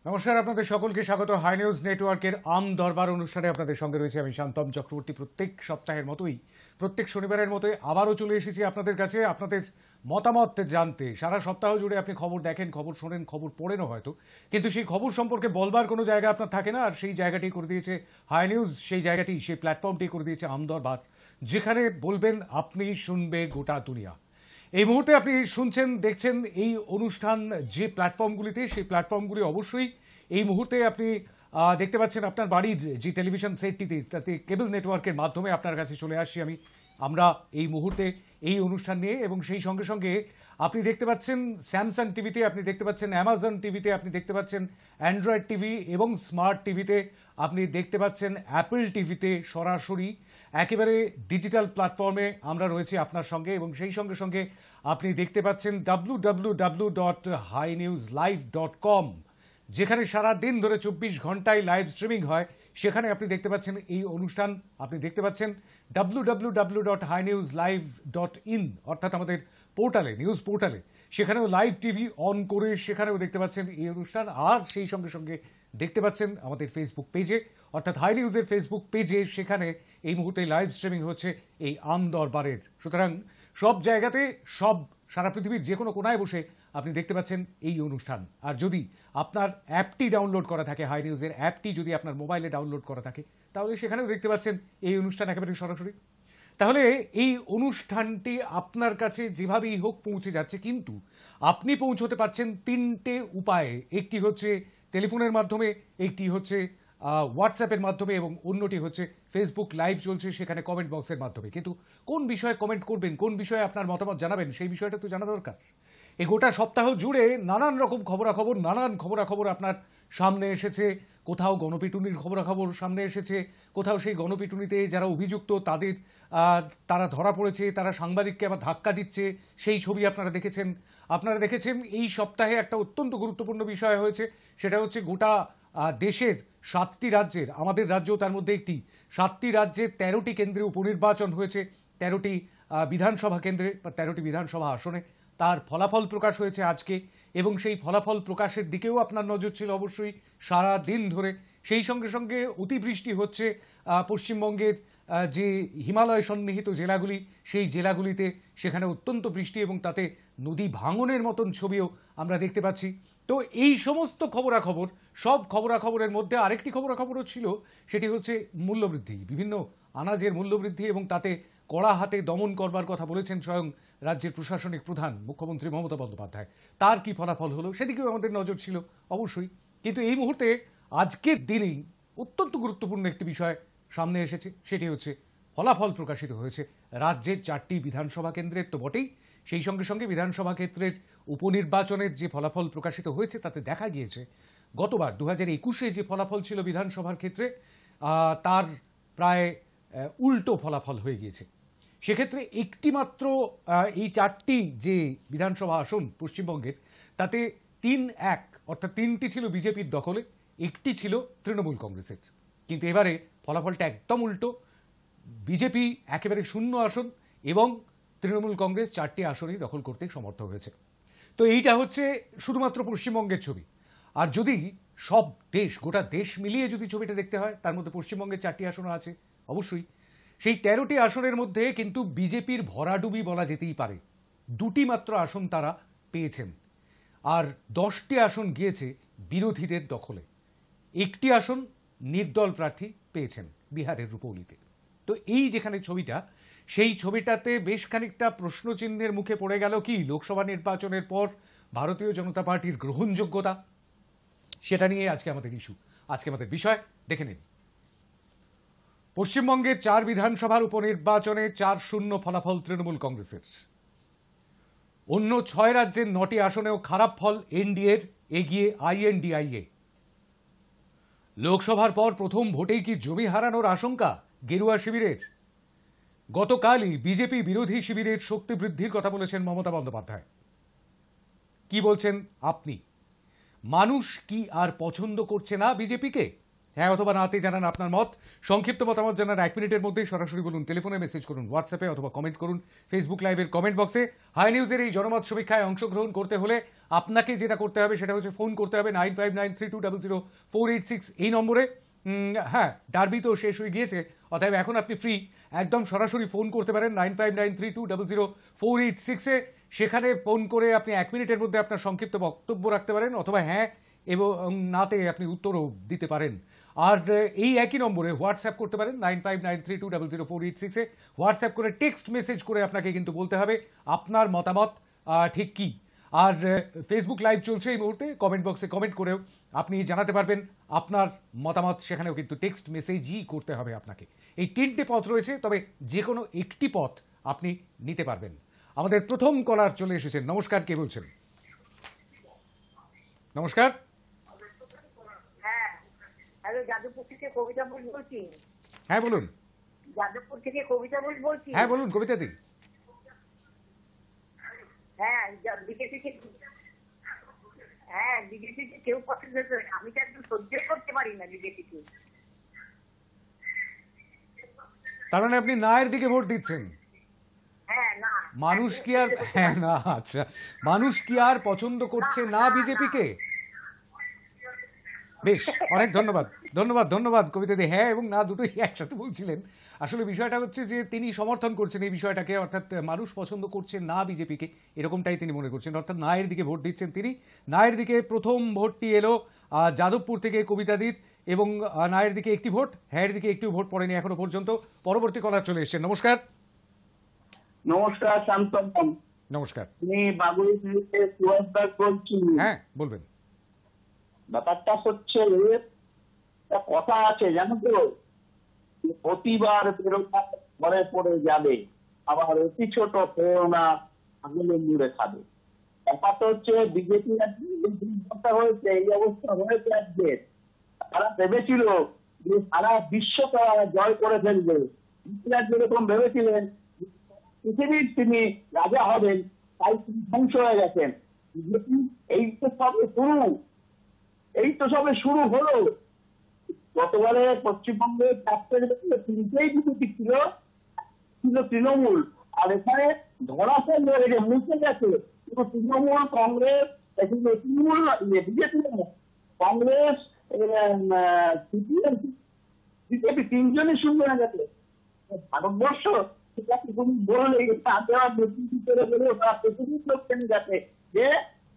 নমস্কার, আপনাদের সকলকে স্বাগত হাই নিউজ নেটওয়ার্কের আম দরবার অনুষ্ঠানে। আপনাদের সঙ্গে রয়েছে আমি শান্তম চক্রবর্তী। প্রত্যেক সপ্তাহের মতোই, প্রত্যেক শনিবারের মতোই আবারও চলে এসেছি আপনাদের কাছে আপনাদের মতামত জানতে। সারা সপ্তাহ জুড়ে আপনি খবর দেখেন, খবর শোনেন, খবর পড়েনও হয়তো, কিন্তু সেই খবর সম্পর্কে বলবার কোনো জায়গা আপনার থাকে না। আর সেই জায়গাটি করে দিয়েছে হাই নিউজ, সেই জায়গাটি, সেই প্ল্যাটফর্মটি করে দিয়েছে আম দরবার, যেখানে বলবেন আপনি, শুনবে গোটা দুনিয়া। এই মুহূর্তে আপনি শুনছেন, দেখছেন এই অনুষ্ঠান যে প্ল্যাটফর্মগুলিতে, সেই প্ল্যাটফর্মগুলি অবশ্যই এই মুহূর্তে আপনি দেখতে পাচ্ছেন আপনার বাড়ির যে টেলিভিশন সেটটিতে, তাতে কেবল নেটওয়ার্কের মাধ্যমে আপনার কাছে চলে আসছি আমরা এই মুহূর্তে এই অনুষ্ঠান নিয়ে। এবং সেই সঙ্গে সঙ্গে আপনি দেখতে পাচ্ছেন স্যামসাং টিভিতে, আপনি দেখতে পাচ্ছেন অ্যামাজন টিভিতে, আপনি দেখতে পাচ্ছেন অ্যান্ড্রয়েড টিভি এবং স্মার্ট টিভিতে, আপনি দেখতে পাচ্ছেন অ্যাপল টিভিতে সরাসরি একেবারে ডিজিটাল প্ল্যাটফর্মে আমরা রয়েছি আপনার সঙ্গে। এবং সেই সঙ্গে সঙ্গে আপনি দেখতে পাচ্ছেন www.hinewslive.com, যেখানে সারা দিন ধরে 24 ঘন্টায় লাইভ স্ট্রিমিং হয়। সেখানে আপনি দেখতে পাচ্ছেন এই অনুষ্ঠান। আপনি দেখতে পাচ্ছেন www.hinewslive.in, অর্থাৎ আমাদের পোর্টালে, নিউজ পোর্টালে, সেখানেও লাইভ টিভি অন করে সেখানেও দেখতে পাচ্ছেন এই অনুষ্ঠান। আর সেই সঙ্গে সঙ্গে দেখতে পাচ্ছেন আমাদের ফেসবুক পেজে, অর্থাৎ হাই নিউজের ফেসবুক পেজে, সেখানে এই মুহূর্তে লাইভ স্ট্রিমিং হচ্ছে এই আম দরবারের। সুতরাং সব জায়গাতে, সব সারা পৃথিবীর যে কোনো কোনায় বসে আপনি দেখতে পাচ্ছেন এই অনুষ্ঠান। আর যদি আপনার অ্যাপটি ডাউনলোড করা থাকে, হাই নিউজের অ্যাপটি যদি আপনার মোবাইলে ডাউনলোড করা থাকে, তাহলে সেখানেও দেখতে পাচ্ছেন এই অনুষ্ঠান একেবারে সরাসরি। তাহলে এই অনুষ্ঠানটি আপনার কাছে যেভাবেই হোক পৌঁছে যাচ্ছে, কিন্তু আপনি পৌঁছতে পারছেন তিনটে উপায়ে। একটি হচ্ছে টেলিফোনের মাধ্যমে, একটি হচ্ছে হোয়াটসঅ্যাপের মাধ্যমে, এবং অন্যটি হচ্ছে ফেসবুক লাইভ চলছে সেখানে কমেন্ট বক্সের মাধ্যমে। কিন্তু কোন বিষয়ে কমেন্ট করবেন, কোন বিষয়ে আপনার মতামত জানাবেন, সেই বিষয়টা তো জানা দরকার। এই গোটা সপ্তাহ জুড়ে নানান রকম খবরাখবর আপনার সামনে এসেছে। কোথাও গণপিটুনির খবরাখবর সামনে এসেছে, কোথাও সেই গণপিটুনিতে যারা অভিযুক্ত তাদের তারা ধরা পড়েছে, তারা সাংবাদিককে আবার ধাক্কা দিচ্ছে, সেই ছবি আপনারা দেখেছেন। এই সপ্তাহে একটা অত্যন্ত গুরুত্বপূর্ণ বিষয় হয়েছে, সেটা হচ্ছে গোটা দেশের 7টি রাজ্যের, আমাদের রাজ্য তার মধ্যে একটি, 7টি রাজ্যের 13টি কেন্দ্রে উপনির্বাচন হয়েছে। 13টি বিধানসভা কেন্দ্রে বা 13টি বিধানসভা আসনে তার ফলাফল প্রকাশ হয়েছে আজকে। এবং সেই ফলাফল প্রকাশের দিকেও আপনার নজর ছিল অবশ্যই সারা দিন ধরে। সেই সঙ্গে সঙ্গে অতিবৃষ্টি হচ্ছে পশ্চিমবঙ্গের যে হিমালয় সন্নিহিত জেলাগুলি, সেই জেলাগুলিতে সেখানে অত্যন্ত বৃষ্টি, এবং তাতে নদী ভাঙনের মতন ছবিও আমরা দেখতে পাচ্ছি। তো এই সমস্ত খবরাখবর, সব খবরাখবরের মধ্যে আরেকটি খবরাখবরও ছিল, সেটি হচ্ছে মূল্যবৃদ্ধি, বিভিন্ন আনাজের মূল্যবৃদ্ধি, এবং তাতে কড়া হাতে দমন করবার কথা বলেছেন স্বয়ং রাজ্যের প্রশাসনিক প্রধান মুখ্যমন্ত্রী মমতা বন্দ্যোপাধ্যায়। তার কি ফলাফল হলো সেদিকেও আমাদের নজর ছিল অবশ্যই। কিন্তু এই মুহূর্তে আজকের দিনেই অত্যন্ত গুরুত্বপূর্ণ একটি বিষয় সামনে এসেছে, সেটি হচ্ছে ফলাফল প্রকাশিত হয়েছে রাজ্যের 4টি বিধানসভা কেন্দ্রের তো বটেই, সেই সঙ্গে সঙ্গে বিধানসভা ক্ষেত্রের উপনির্বাচনের যে ফলাফল প্রকাশিত হয়েছে তাতে দেখা গিয়েছে গতবার 2021-এ যে ফলাফল ছিল বিধানসভার ক্ষেত্রে, তার প্রায় উল্টো ফলাফল হয়ে গিয়েছে। সেক্ষেত্রে একটি মাত্র এই 4টি যে বিধানসভা আসন পশ্চিমবঙ্গের, তাতে 3-1, অর্থাৎ 3টি ছিল বিজেপির দখলে, একটি ছিল তৃণমূল কংগ্রেসের। কিন্তু এবারে ফলাফলটা একদম উল্টো, বিজেপি একেবারে 0 আসন এবং তৃণমূল কংগ্রেস 4টি আসনই দখল করতে সমর্থ হয়েছে। তো এইটা হচ্ছে শুধুমাত্র পশ্চিমবঙ্গের ছবি। আর যদি সব দেশ, গোটা দেশ মিলিয়ে যদি ছবিটা দেখতে হয়, তার মধ্যে পশ্চিমবঙ্গের 4টি আসনও আছে অবশ্যই। সেই 13টি আসনের মধ্যে কিন্তু বিজেপির ভরাডুবি বলা যেতেই পারে। 2টি মাত্র আসন তারা পেয়েছেন, আর 10টি আসন গিয়েছে বিরোধীদের দখলে। একটি আসন নির্দল প্রার্থী পেয়েছেন বিহারের রূপৌলিতে। তো এই যেখানে ছবিটা, সেই ছবিটাতে বেশ খানিকটা প্রশ্নচিহ্নের মুখে পড়ে গেল কি লোকসভা নির্বাচনের পর ভারতীয় জনতা পার্টির গ্রহণযোগ্যতা, সেটা নিয়ে আজকে আমাদের ইস্যু, আজকে আমাদের বিষয়। দেখে নিন, পশ্চিমবঙ্গের 4 বিধানসভার উপনির্বাচনে 4-0 ফলাফল তৃণমূল কংগ্রেসের। অন্য 6 রাজ্যের 9টি আসনেও খারাপ ফল এনডিএর, এগিয়ে আইএনডিআইএ। লোকসভার পর প্রথম ভোটেই কি জমি হারানোর আশঙ্কা গেরুয়া শিবিরের? গতকালই বিজেপি বিরোধী শিবিরের শক্তি বৃদ্ধির কথা বলেছেন মমতা বন্দ্যোপাধ্যায়। কি বলছেন আপনি? মানুষ কি আর পছন্দ করছে না বিজেপিকে? হ্যাঁ অথবা নাতে জানান আপনার মত। সংক্ষিপ্ত মতামত জানার 1 মিনিটের মধ্যেই সরাসরি বলুন, টেলিফোনে মেসেজ করুন, হোয়াটসঅ্যাপে অথবা কমেন্ট করুন ফেসবুক লাইভের কমেন্ট বক্সে। হাই নিউজের এই জনমত সমীক্ষায় অংশগ্রহণ করতে হলে আপনাকে যেটা করতে হবে সেটা হচ্ছে ফোন করতে হবে 9593200486 এই নম্বরে। হ্যাঁ, ডার্বি তো শেষ হয়ে গিয়েছে, অতএব এখন আপনি ফ্রি, একদম সরাসরি ফোন করতে পারেন 9593200486-এ। সেখানে ফোন করে আপনি 1 মিনিটের মধ্যে আপনার সংক্ষিপ্ত বক্তব্য রাখতে পারেন, অথবা হ্যাঁ এবং নাতে আপনি উত্তরও দিতে পারেন। আর এই একই নম্বরে হোয়াটসঅ্যাপ করতে পারেন 9593200486-এ। হোয়াটসঅ্যাপ করে টেক্সট মেসেজ করে আপনাকে কিন্তু বলতে হবে আপনার মতামত ঠিক কি। আর ফেসবুক লাইভ চলছে এই মুহূর্তে, কমেন্ট বক্সে কমেন্ট করেও আপনি জানাতে পারবেন আপনার মতামত, সেখানেও কিন্তু টেক্সট মেসেজই করতে হবে আপনাকে। এই 3টে পথ রয়েছে, তবে যে কোনো একটি পথ আপনি নিতে পারবেন। আমাদের প্রথম কলার চলে এসেছেন। নমস্কার, কে বলছেন? নমস্কার। হ্যাঁ, হ্যালো, যাদবপুর থেকে কবিতা বলছি। হ্যাঁ বলুন। যাদবপুর থেকে কবিতা বলছি। হ্যাঁ বলুন কবিতা দি। হ্যাঁ, বিজেপিকে কেউ পছন্দ করে না। আমি তো একদম সহ্য করতে পারি না বিজেপিকে। তার মানে আপনি নায়ের দিকে ভোট দিচ্ছেন? হ্যাঁ, না। মানুষ কি আর, হ্যাঁ না, আচ্ছা, মানুষ কি আর পছন্দ করছে না বিজেপিকে? বেশ, অনেক ধন্যবাদ ধন্যবাদ ধন্যবাদ কবিতা দি। হ্যাঁ এবং না দুটোই একসাথে বলছিলেন। আসলে বিষয়টা হচ্ছে যে তিনি সমর্থন করছেন এই বিষয়টাকে, অর্থাৎ মানুষ পছন্দ করছে না বিজেপিকে, এরকমটাই তিনি মনে করছেন, অর্থাৎ নায়ের দিকে ভোট দিচ্ছেন তিনি। নায়ের দিকে প্রথম ভোটটি এলো যাদবপুর থেকে কবিতাদির, এবং নায়ের দিকে একটি ভোট, হ্যাঁর দিকে একটিও ভোট পড়েনি এখনো পর্যন্ত। পরবর্তী কলার চলে এসেছেন। নমস্কার। নমস্কার শান্তম। নমস্কার। আমি বাবুই থেকে সুভাষ দাস বলছি। হ্যাঁ বলবেন। ব্যাপারটা হচ্ছে একটা কথা আছে জানো তো, প্রতিবার বেরোটা ঘরে পড়ে যাবে, আবার অতি ছোট করোনা আগুনে মুড়ে খাবে। ব্যাপারটা হচ্ছে বিজেপি হয়েছে, এই অবস্থা হয়েছে আজকে। তারা ভেবেছিল যে সারা বিশ্বকে জয় করে ফেলবে, যেরকম ভেবেছিলেন পৃথিবীর তিনি রাজা হবেন, তাই তিনি ধ্বংস হয়ে গেছেন। বিজেপি এই তো সবে শুরু হলো। গতবারে পশ্চিমবঙ্গে 3টেই বিজেপি ছিল তৃণমূল, আর এখানে ধরাশায়ী হয়ে গেছে, মুছে গেছে। কিন্তু তৃণমূল, কংগ্রেস, তৃণমূল বিজেপি, কংগ্রেস, বিজেপি 3জনই শূন্য হয়ে গেছে। ভারতবর্ষ বললে পৃথিবীর লোক জেনে গেছে যে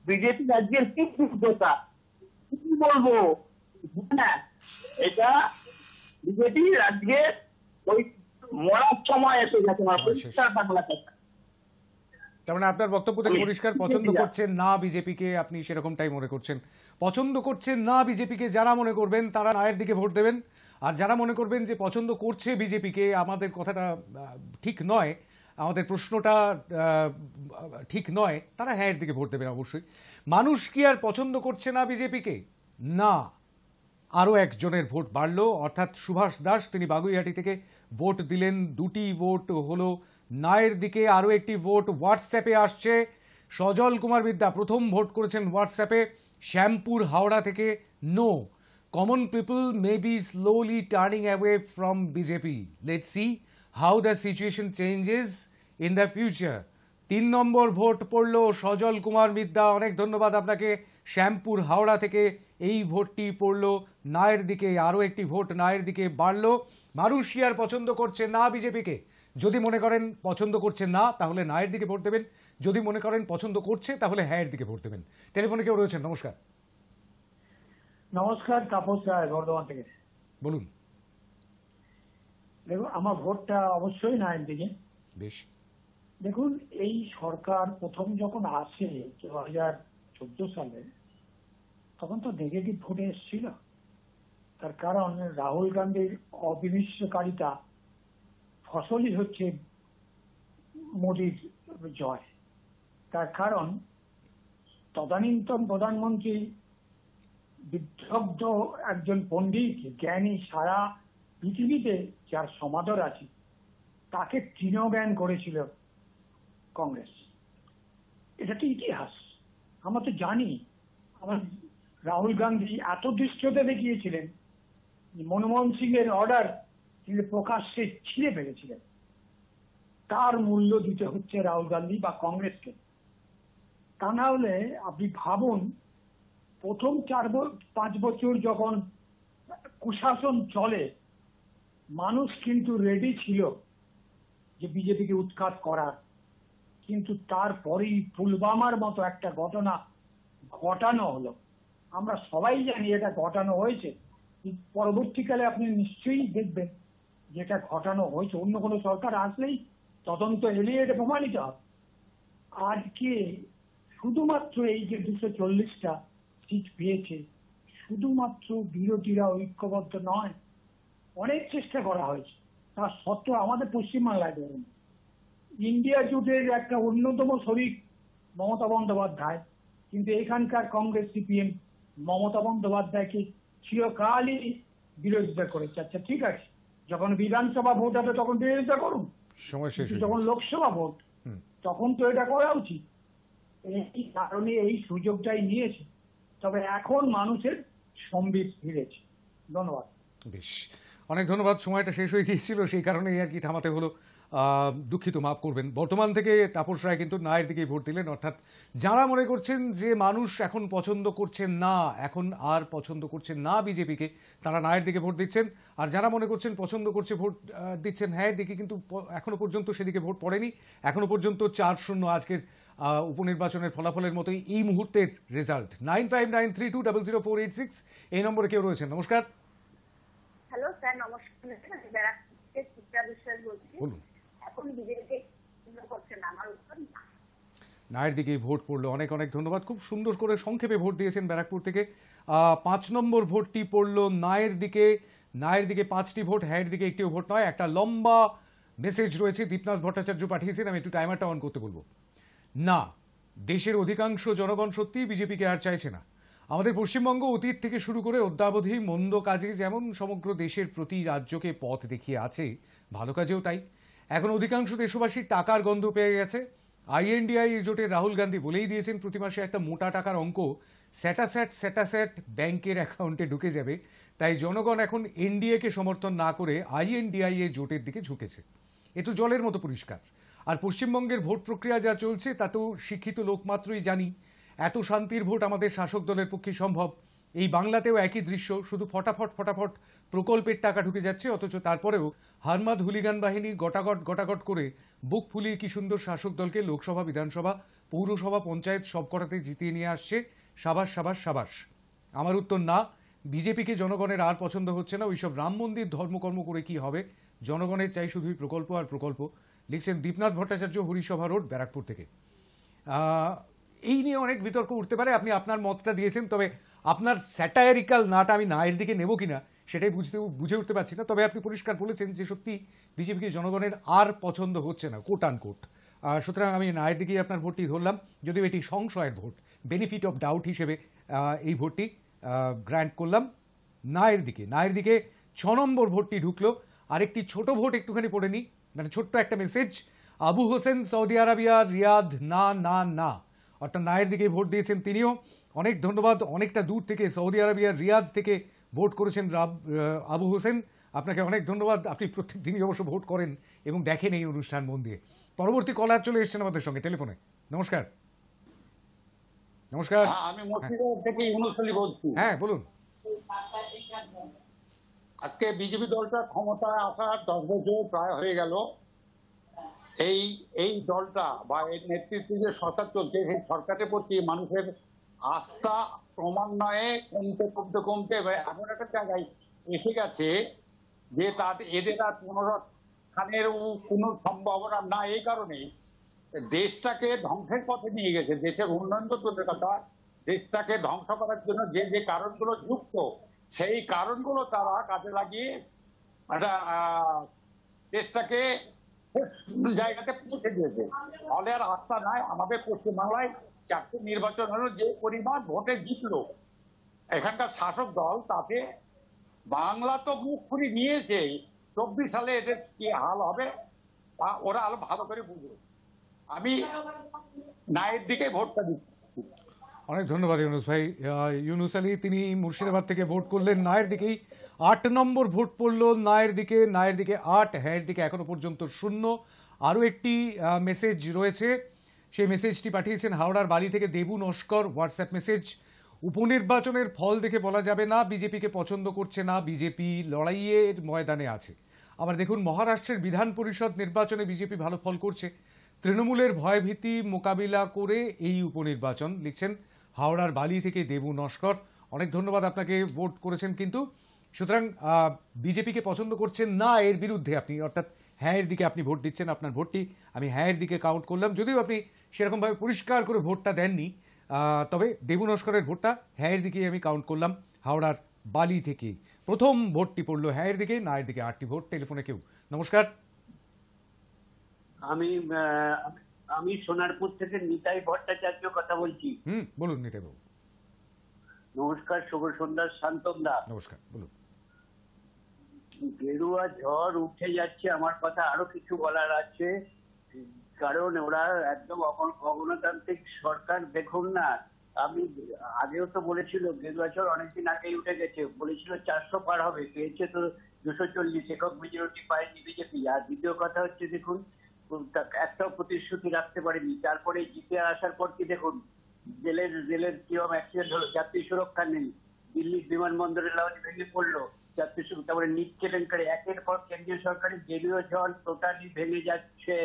বিজেপি রাজ্যের কি যোগ্যতা। কি বলবো, হ্যাঁ এটা বিজেপি রাজ্যে ওই মরার সময় এসে গেছে। বাংলা কথা, তার মানে আপনার বক্তব্য থেকে পরিষ্কার পছন্দ করছেন না বিজেপিকে, আপনি সেরকমটাই মনে করছেন। পছন্দ করছেন না বিজেপিকে যারা মনে করবেন তারা নায়ের দিকে ভোট দেবেন, আর যারা মনে করবেন যে পছন্দ করছে বিজেপিকে, আমাদের কথাটা ঠিক নয়, আমাদের প্রশ্নটা ঠিক নয়, তারা হ্যাঁ এর দিকে ভোট দেবেন অবশ্যই। মানুষ কি আর পছন্দ করছে না বিজেপিকে? না, আরও একজনের ভোট বাড়লো, অর্থাৎ সুভাষ দাস, তিনি বাগুইহাটি থেকে ভোট দিলেন। 2টি ভোট হলো নায়ের দিকে, আরও একটি ভোট হোয়াটসঅ্যাপে আসছে। সজল কুমার বিদ্যা প্রথম ভোট করেছেন হোয়াটসঅ্যাপে, শ্যামপুর হাওড়া থেকে। No, common people may be slowly turning away from BJP. Let's see how the situation changes in the future. 3 number vote পড়লো সজল কুমার মিদ্যা, অনেক ধন্যবাদ আপনাকে, শ্যামপুর হাওড়া থেকে এই ভোটটি পড়লো নায়ের দিকে। আরও একটি ভোট নায়ের দিকে বাড়লো। মানুষ কি আর পছন্দ করছে না বিজেপিকে? যদি মনে করেন পছন্দ করছে না তাহলে নায়ের দিকে ভোট দেবেন, যদি মনে করেন পছন্দ করছে তাহলে হ্যাঁ এর দিকে ভোট দেবেন। টেলিফোনে কেউ রয়েছেন? নমস্কার। নমস্কার, তাপস রায় বর্ধমান থেকে। বলুন। দেখুন, আমার ভোটটা অবশ্যই নায়ের দিকে। বেশ। দেখুন, এই সরকার প্রথম যখন আসে 2014 সালে, তখন তো নেগেটিভ ভোটে এসেছিল। তার কারণ রাহুল গান্ধীর অবিমিশ্রকারিতা ফসলই হচ্ছে মোদির জয়। তার কারণ তদানীন্তন প্রধানমন্ত্রী বিদগ্ধ একজন পণ্ডিত, জ্ঞানী, সারা পৃথিবীতে যার সমাদর আছে, তাকে তৃণজ্ঞান করেছিল কংগ্রেস। এটা তো ইতিহাস, আমরা তো জানি। আমার রাহুল গান্ধী এত দৃষ্টতা দেখিয়েছিলেন মনমোহন সিং এর অর্ডার তিনি প্রকাশ্যে ছিঁড়ে ফেলেছিলেন, তার মূল্য দিতে হচ্ছে রাহুল গান্ধী বা কংগ্রেসকে। তা না হলে আপনি ভাবুন, প্রথম 4-5 বছর যখন কুশাসন চলে, মানুষ কিন্তু রেডি ছিল যে বিজেপিকে উৎখাত করার, কিন্তু তারপরেই পুলওয়ামার মতো একটা ঘটনা ঘটানো হলো। আমরা সবাই জানি এটা ঘটানো হয়েছে, পরবর্তীকালে আপনি নিশ্চয়ই দেখবেন যেটা ঘটানো হয়েছে। অন্য কোনো সরকার আসলেই তদন্ত এলিয়ে এটা প্রমাণিত হবে। আজকে শুধুমাত্র এই যে 240টা সিট পেয়েছে, শুধুমাত্র বিরোধীরা ঐক্যবদ্ধ নয়, অনেক চেষ্টা করা হয়েছে। তার সত্ত্বেও আমাদের পশ্চিমবাংলায় ধরুন, ইন্ডিয়া জোটের একটা অন্যতম শরিক মমতা বন্দ্যোপাধ্যায়, কিন্তু এখানকার কংগ্রেস সিপিএম মমতা বন্দ্যোপাধ্যায়কে চিরকালই বিরোধিতা করেছে। আচ্ছা ঠিক আছে, যখন বিধানসভা ভোট হবে তখন বিরোধিতা করুন, সময় শেষ হয়ে যখন গেছে। লোকসভা ভোট তখন তো এটা করা উচিত। এই কারণে এই সুযোগটাই নিয়েছে। তবে এখন মানুষের সম্বিত ফিরেছে। ধন্যবাদ। বেশ, অনেক ধন্যবাদ। সময়টা শেষ হয়ে গিয়েছিল, সেই কারণেই আর কি থামাতে হলো। দুঃখিত, মাফ করবেন। বর্তমান থেকে তাপস রায় কিন্তু নায়ের দিকেই ভোট দিলেন। অর্থাৎ যারা মনে করছেন যে মানুষ এখন পছন্দ করছেন না, এখন আর পছন্দ করছেন না বিজেপিকে, তারা নায়ের দিকে ভোট দিচ্ছেন। আর যারা মনে করছেন পছন্দ করছে, ভোট দিচ্ছেন হ্যাঁ দিকে, কিন্তু এখনো পর্যন্ত সেদিকে ভোট পড়েনি। এখনো পর্যন্ত 4-0 আজকের উপনির্বাচনের ফলাফলের মতোই এই মুহূর্তের রেজাল্ট। 9593200486 এই নম্বরে কেউ রয়েছেন। নমস্কার। হ্যালো স্যার, নমস্কার। আমি ব্যারাকপুর থেকে চিত্রা বিশ্বাস বলছি। বলুন। এখন বিজেপিকে করছে না, আমার উত্তর না। নায়ের দিকে ভোট পড়লো। অনেক অনেক ধন্যবাদ। খুব সুন্দর করে সংক্ষেপে ভোট দিয়েছেন ব্যারাকপুর থেকে। 5 নম্বর ভোটটি পড়লো নায়ের দিকে। নায়ের দিকে 5টি ভোট, হ্যাঁর দিকে একটিও ভোট নয়। একটা লম্বা মেসেজ রয়েছে, দীপনাথ ভট্টাচার্য পাঠিয়েছেন, আমি একটু টাইমারটা অন করতে বলবো। না, দেশের অধিকাংশ জনগণ সত্যিই বিজেপিকে আর চাইছে না। আমাদের পশ্চিমবঙ্গ অতীত থেকে শুরু করে অদ্যাবধি মন্দ কাজে যেমন সমগ্র দেশের প্রতি রাজ্যকে পথ দেখিয়ে আছে, ভালো কাজেও তাই। এখন অধিকাংশ দেশবাসী টাকার গন্ধ পেয়ে গেছে। আইএনডিআই জোটের রাহুল গান্ধী বলেই দিয়েছেন প্রতি মাসে একটা মোটা টাকার অঙ্ক স্যাটাস্যাট ব্যাংকের অ্যাকাউন্টে ঢুকে যাবে। তাই জনগণ এখন এনডিএকে সমর্থন না করে আইএনডিআই জোটের দিকে ঝুঁকেছে। এ তো জলের মতো পরিষ্কার। আর পশ্চিমবঙ্গের ভোট প্রক্রিয়া যা চলছে তা তো শিক্ষিত লোক মাত্রই জানি। এত শান্তির ভোট আমাদের শাসক দলের পক্ষে সম্ভব। এই বাংলাতেও একই দৃশ্য, শুধু ফটাফট প্রকল্পের টাকা ঢুকে যাচ্ছে, অথচ তারপরেও হারমাদ হুলিগান বাহিনী গটাগট করে বুক ফুলিয়ে কি সুন্দর শাসক দলকে লোকসভা, বিধানসভা, পৌরসভা, পঞ্চায়েত সব কটাতে জিতিয়ে নিয়ে আসছে। সাবাস। আমার উত্তর না, বিজেপিকে জনগণের আর পছন্দ হচ্ছে না। ওইসব রাম মন্দির ধর্মকর্ম করে কি হবে, জনগণের চাই শুধুই প্রকল্প আর প্রকল্প। লিখছেন দীপনাথ ভট্টাচার্য, হরিসভা রোড, ব্যারাকপুর থেকে। এই নিয়ে অনেক বিতর্ক উঠতে পারে, আপনি আপনার মতটা দিয়েছেন, তবে আপনার স্যাটায়ারিক্যাল নাটা আমি নায়ের দিকে নেব কিনা সেটাই বুঝে উঠতে পারছি না। তবে আপনি পরিষ্কার বলেছেন যে সত্যি বিজেপিকে জনগণের আর পছন্দ হচ্ছে না, কোট আনকোট। সুতরাং আমি নায়ের দিকেই আপনার ভোটটি ধরলাম, যদিও এটি সংশয়ের ভোট, বেনিফিট অফ ডাউট হিসেবে এই ভোটটি গ্র্যান্ট করলাম নায়ের দিকে। নায়ের দিকে 6 নম্বর ভোটটি ঢুকলো। আরেকটি ছোট ভোট একটুখানি পড়ে নিই, মানে ছোট্ট একটা message. Abu Hossain, Saudi Arabia, Riyadh, না। অর্থাৎ নায়ের দিকে ভোট দিয়েছেন তিনিও। অনেক ধন্যবাদ। অনেকটা দূর থেকে সৌদি আরবিয়ার রিয়াদ থেকে ভোট করেছেন আবু হোসেন, আপনাকে অনেক ধন্যবাদ। আপনি প্রত্যেক দিনই অবশ্য ভোট করেন এবং দেখেন এই অনুষ্ঠান মন দিয়ে। পরবর্তী কলার চলে এসেছেন আমাদের সঙ্গে টেলিফোনে। নমস্কার। আমি মুর্শিদাবাদ থেকে ইউনুস আলী বলছি। হ্যাঁ বলুন। আজকে বিজেপি দলটা ক্ষমতায় আসার 10 বছর প্রায় হয়ে গেল। এই দলটা বা এর নেতৃত্বে যে সরকার চলছে, সেই সরকারের প্রতি মানুষের আস্থা ক্রমান্বয়ে কমতে এমন একটা জায়গায় এসে গেছে যে এদের আর পুনরুত্থানের কোনো সম্ভাবনা না। এই কারণে দেশটাকে ধ্বংসের পথে নিয়ে গেছে। দেশের উন্নয়ন তো দূরের কথা, দেশটাকে ধ্বংস করার জন্য যে কারণগুলো যুক্ত, সেই কারণগুলো তারা কাজে লাগিয়ে একটা দেশটাকে জায়গাতে পৌঁছে দিয়েছে। ফলে আর আস্থা নাই। আমাদের পশ্চিমবাংলায় 4টে নির্বাচন হলো, যে পরিমাণ ভোটে জিতলো এখানকার শাসক দল, তাতে বাংলা তো মুখ খুলি নিয়েছে। 24 সালে এদের কি হাল হবে ওরা আরো ভালো করে বুঝবে। আমি নায়ের দিকে ভোটটা দিচ্ছি। অনেক ধন্যবাদ ইউনুস ভাই। ইউনুস আলী তিনি মুর্শিদাবাদ থেকে ভোট করলেন নায়ের দিকেই। 8 নম্বর ভোট পড়লো নায়ের দিকে, 8, হ্যাঁয়ের দিকে এখনো পর্যন্ত 0। আরও একটি মেসেজ রয়েছে, সেই মেসেজটি পাঠিয়েছেন হাওড়ার বালি থেকে দেবু নস্কর, হোয়াটসঅ্যাপ মেসেজ। উপনির্বাচনের ফল দেখে বলা যাবে না বিজেপিকে পছন্দ করছে না, বিজেপি লড়াইয়ের ময়দানে আছে। আবার দেখুন, মহারাষ্ট্রের বিধান পরিষদ নির্বাচনে বিজেপি ভালো ফল করছে, তৃণমূলের ভয়ভীতি মোকাবিলা করে এই উপনির্বাচন, লিখছেন হাওড়ার বালি থেকে দেবু নস্কর। অনেক ধন্যবাদ আপনাকে, ভোট করেছেন কিন্তু। সুতরাং বিজেপিকে পছন্দ করছেন না এর বিরুদ্ধে আপনি, অর্থাৎ হ্যাঁয়ের দিকে আপনি ভোট দিচ্ছেন। আপনার ভোটটি আমি হ্যাঁয়ের দিকে কাউন্ট করলাম, যদিও আপনি সেরকমভাবে পরিষ্কার করে ভোটটা দেননি, তবে দেবু নস্করের ভোটটা হ্যাঁয়ের দিকেই আমি কাউন্ট করলাম। হাওড়ার বালি থেকে প্রথম ভোটটি পড়লো হ্যাঁয়ের দিকে, নায়ের দিকে 8টি ভোট। টেলিফোনে কেউ, নমস্কার। আমি সোনারপুর থেকে নিতাই ভট্টাচার্য কথা বলছি। বলুন নিতাই বাবু। নমস্কার, শুভ সন্ধ্যা শান্তম দা। নমস্কার, বলুন। গেরুয়া ঝড় উঠে যাচ্ছে, আমার কথা আরো কিছু বলার আছে, কারণ ওরা একদম অগণতান্ত্রিক সরকার। দেখুন না, আমি আগেও তো বলেছিল গেরুয়া ঝড় অনেকদিন আগেই উঠে গেছে, বলেছিল 400 পার হবে, পেয়েছে তো 240, একক মেজরিটি পায়নি বিজেপি। আর দ্বিতীয় কথা হচ্ছে, দেখুন একটাও প্রতিশ্রুতি রাখতে পারেনি। তারপরে জিতে আসার পর কি দেখুন, জেলের কিরম অ্যাক্সিডেন্ট হলো, যাত্রী সুরক্ষা নেই, দিল্লির বিমানবন্দরের লাউঞ্জ ভেঙে পড়লো, যাত্রী সুরক্ষা, তারপরে নিট কেলেঙ্কারি, একের পর কেন্দ্রীয় সরকারের গেরুয়া ঝড় টোটালি ভেঙে যাচ্ছে।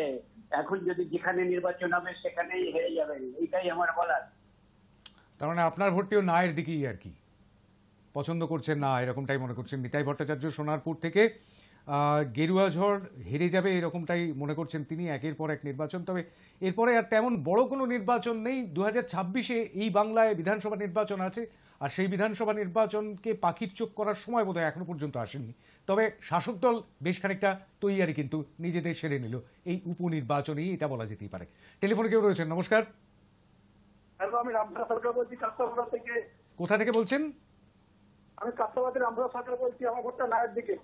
এখন যদি যেখানে নির্বাচন হবে সেখানেই হেরে যাবে, এইটাই আমার বলার। তার মানে আপনার ভোটটিও নায়ের দিকেই আর কি, পছন্দ করছেন না এরকমটাই মনে করছেন। নিতাই ভট্টাচার্য সোনারপুর থেকে, গেরুয়া ঝড় হেরে যাবে এরকমটাই মনে করছেন তিনি। একের পর এক নির্বাচন, তবে এরপরে আর তেমন বড় কোনো নির্বাচন নেই। 2026-এ এই বাংলায় বিধানসভা নির্বাচন আছে, আর সেই বিধানসভা নির্বাচনকে পাখির চোখ করার সময় বোধহয় এখনো পর্যন্ত আসেনি। তবে শাসক দল বেশ খানিকটা তৈয়ারি কিন্তু নিজেদের সেরে নিল এই উপনির্বাচনেই, এটা বলা যেতেই পারে। টেলিফোনে কেউ রয়েছেন, নমস্কার। আমি রামপ্রসাদ সরকার বলছি কাস্তাবাদ থেকে। কোথা থেকে বলছেন? আমি কাস্তাবাদের রামপ্রসাদ সরকার বলছি। আমার ভোটটা নায়ের দিকে।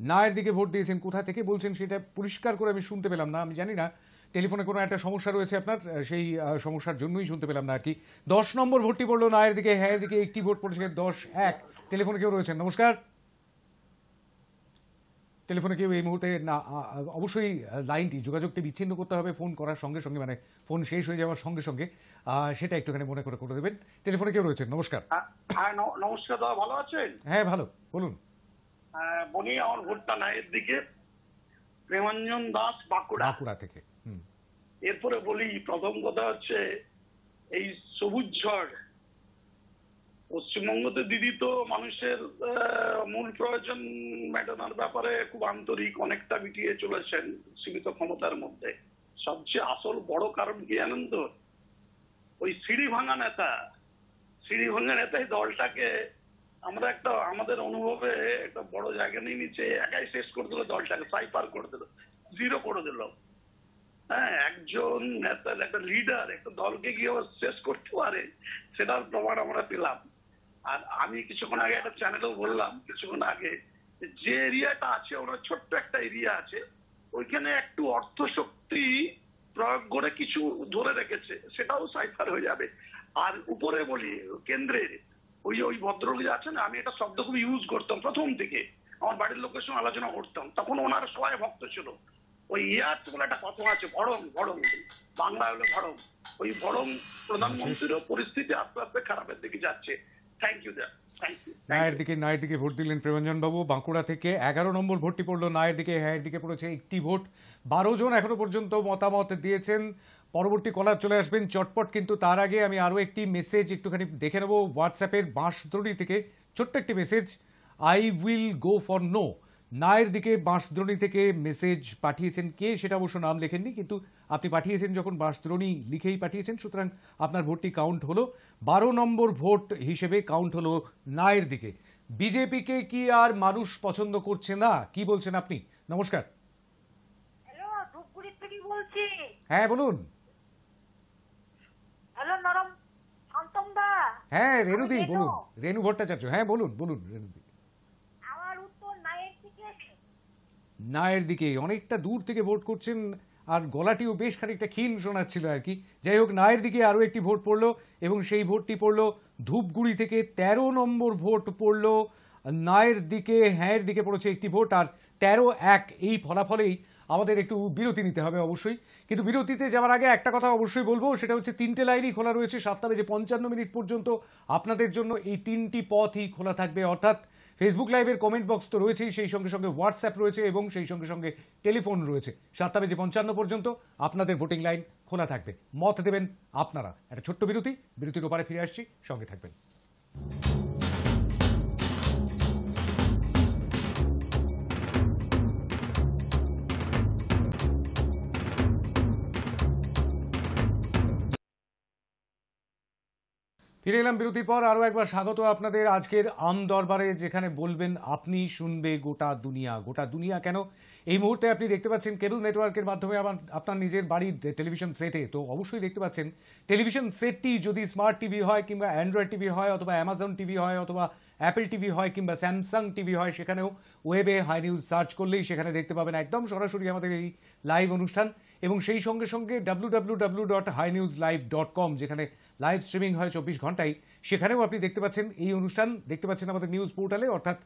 নায়ের দিকে ভোট দিয়েছেন, কোথা থেকে বলছেন সেটা পরিষ্কার করে আমি শুনতে পেলাম না। আমি জানি না টেলিফোনে কোনো একটা সমস্যা রয়েছে আপনার, সেই সমস্যার জন্যই শুনতে পেলাম না আর কি। 10 নম্বর ভোটটি পড়লো নায়ের দিকে, হ্যাঁয়ের দিকে একটি ভোট পড়েছে 10-1। টেলিফোনে কেউ রয়েছেন, নমস্কার। টেলিফোনে কেউ এই মুহূর্তে না, অবশ্যই লাইনটি, যোগাযোগটি বিচ্ছিন্ন করতে হবে ফোন করার সঙ্গে সঙ্গে, মানে ফোন শেষ হয়ে যাওয়ার সঙ্গে সঙ্গে, সেটা একটুখানি মনে করে দেবেন। টেলিফোনে কেউ রয়েছেন, নমস্কার। হ্যাঁ নমস্কার দাদা, ভালো আছেন? হ্যাঁ ভালো, বলুন। বলি আমার ভোটটা নায়ের দিকে, প্রেমাঞ্জন দাস, বাঁকুড়া থেকে। এরপরে বলি, প্রথম কথা হচ্ছে এই সবুজ ঝড় পশ্চিমবঙ্গতে দিদি তো মানুষের মূল প্রয়োজন মেটানোর ব্যাপারে খুব আন্তরিক, অনেকটা মিটিয়ে চলেছেন সীমিত ক্ষমতার মধ্যে। সবচেয়ে আসল বড় কারণ কি জানেন তো? ওই সিঁড়ি ভাঙা নেতাই দলটাকে আমরা একটা আমাদের অনুভবে একটা বড় জায়গা নিয়ে নিচ্ছে, একাই শেষ করে দিল দলটাকে, সাইপার করে দিল, জিরো করে দিল। হ্যাঁ, একজন নেতা, একটা লিডার একটা দলকে গিয়ে শেষ করতে পারে, সেটার প্রমাণ আমরা পেলাম। আর আমি কিছুক্ষণ আগে একটা চ্যানেলেও বললাম, কিছুক্ষণ আগে, যে এরিয়াটা আছে ওনার ছোট্ট একটা এরিয়া আছে, ওইখানে একটু অর্থ শক্তি প্রয়োগ করে কিছু ধরে রেখেছে, সেটাও সাইফার হয়ে যাবে। আর উপরে বলি, কেন্দ্রের ওই ভদ্রলোক যে আছেন, আমি একটা শব্দ খুব ইউজ করতাম প্রথম থেকে, আমার বাড়ির লোকের সঙ্গে আলোচনা করতাম, তখন ওনার সবাই ভক্ত ছিল। ওই ইয়ার্স বলে একটা কথা আছে, ভড়ং, বাংলা হলো ভড়ং, ওই ভড়ং প্রধানমন্ত্রীরও পরিস্থিতি আস্তে আস্তে খারাপের দিকে যাচ্ছে। থ্যাংক ইউ দা, থ্যাংক ইউ। নায়ের দিকে ভোট দিলেন প্রেমঞ্জন বাবু বাঁকুড়া থেকে। 11 নম্বর ভোটটি পড়লো নায়ের দিকে, হ্যাঁয়ের দিকে পড়েছে একটি ভোট। 12 জন এখনো পর্যন্ত মতামত দিয়েছেন। পরবর্তী কলার চলে আসবেন চটপট, কিন্তু তার আগে আমি আরো একটি মেসেজ একটুখানি দেখে নেব হোয়াটসঅ্যাপের বাঁশদ্রোণী থেকে। ছোট্ট একটি message, I will go for no. নায়ের দিকে বাঁশদ্রোণী থেকে মেসেজ পাঠিয়েছেন কে সেটা অবশ্য নাম লেখেননি, কিন্তু আপনি পাঠিয়েছেন যখন বাঁশদ্রোণী লিখেই পাঠিয়েছেন, সুতরাং আপনার ভোটটি কাউন্ট হলো। 12 নম্বর ভোট হিসেবে কাউন্ট হলো নায়ের দিকে। বিজেপিকে কি আর মানুষ পছন্দ করছে না, কি বলছেন আপনি? নমস্কার। হ্যালো, ধূপগুড়ি থেকে বলছি। হ্যাঁ বলুন। হ্যালো নরম শান্তম দা। হ্যাঁ রেণুদি বলুন, রেণু ভট্টাচার্য। হ্যাঁ বলুন রেণুদি। আমার উত্তর নায়ের দিকে। নায়ের দিকে, অনেকটা দূর থেকে ভোট করছেন, আর গলাটিও বেশ খানিকটা ক্ষীণ শোনাচ্ছিল আর কি। যাই হোক, নায়ের দিকে আরও একটি ভোট পড়লো, এবং সেই ভোটটি পড়লো ধূপগুড়ি থেকে। 13 নম্বর ভোট পড়লো নায়ের দিকে হ্যাঁয়ের দিকে পড়েছে একটি ভোট, আর 13-1 এই ফলাফলেই আমাদের একটু বিরতি নিতে হবে অবশ্যই। কিন্তু বিরতিতে যাওয়ার আগে একটা কথা অবশ্যই বলবো, সেটা হচ্ছে 3টে লাইনই খোলা রয়েছে 7:55 পর্যন্ত। আপনাদের জন্য এই 3টি পথই খোলা থাকবে, অর্থাৎ ফেসবুক লাইভের কমেন্ট বক্স তো রয়েছেই, সেই সঙ্গে সঙ্গে হোয়াটসঅ্যাপ রয়েছে এবং সেই সঙ্গে সঙ্গে টেলিফোন রয়েছে। 7:55 পর্যন্ত আপনাদের ভোটিং লাইন খোলা থাকবে, মত দেবেন আপনারা। একটা ছোট্ট বিরতি, বিরতির ওপারে ফিরে আসছি, সঙ্গে থাকবেন। ফিরে এলাম বিরতির পর। আরও একবার স্বাগত আপনাদের আজকের আম দরবারে, যেখানে বলবেন আপনি, শুনবে গোটা দুনিয়া। গোটা দুনিয়া কেন, এই মুহূর্তে আপনি দেখতে পাচ্ছেন কেবল নেটওয়ার্কের মাধ্যমে আপনার নিজের বাড়ির টেলিভিশন সেটে, তো অবশ্যই দেখতে পাচ্ছেন টেলিভিশন সেটটি যদি স্মার্ট টিভি হয় কিংবা অ্যান্ড্রয়েড টিভি হয় অথবা অ্যামাজন টিভি হয় অথবা অ্যাপেল টিভি হয় কিংবা স্যামসাং টিভি হয়, সেখানেও ওয়েবে হাই নিউজ সার্চ করলেই সেখানে দেখতে পাবেন একদম সরাসরি আমাদের এই লাইভ অনুষ্ঠান। এবং সেই সঙ্গে সঙ্গে www.hinewslive.com, যেখানে লাইভ স্ট্রিমিং হয় 24 ঘন্টায়, সেখানেও আপনি দেখতে পাচ্ছেন এই অনুষ্ঠান, দেখতে পাচ্ছেন আমাদের নিউজ পোর্টালে, অর্থাৎ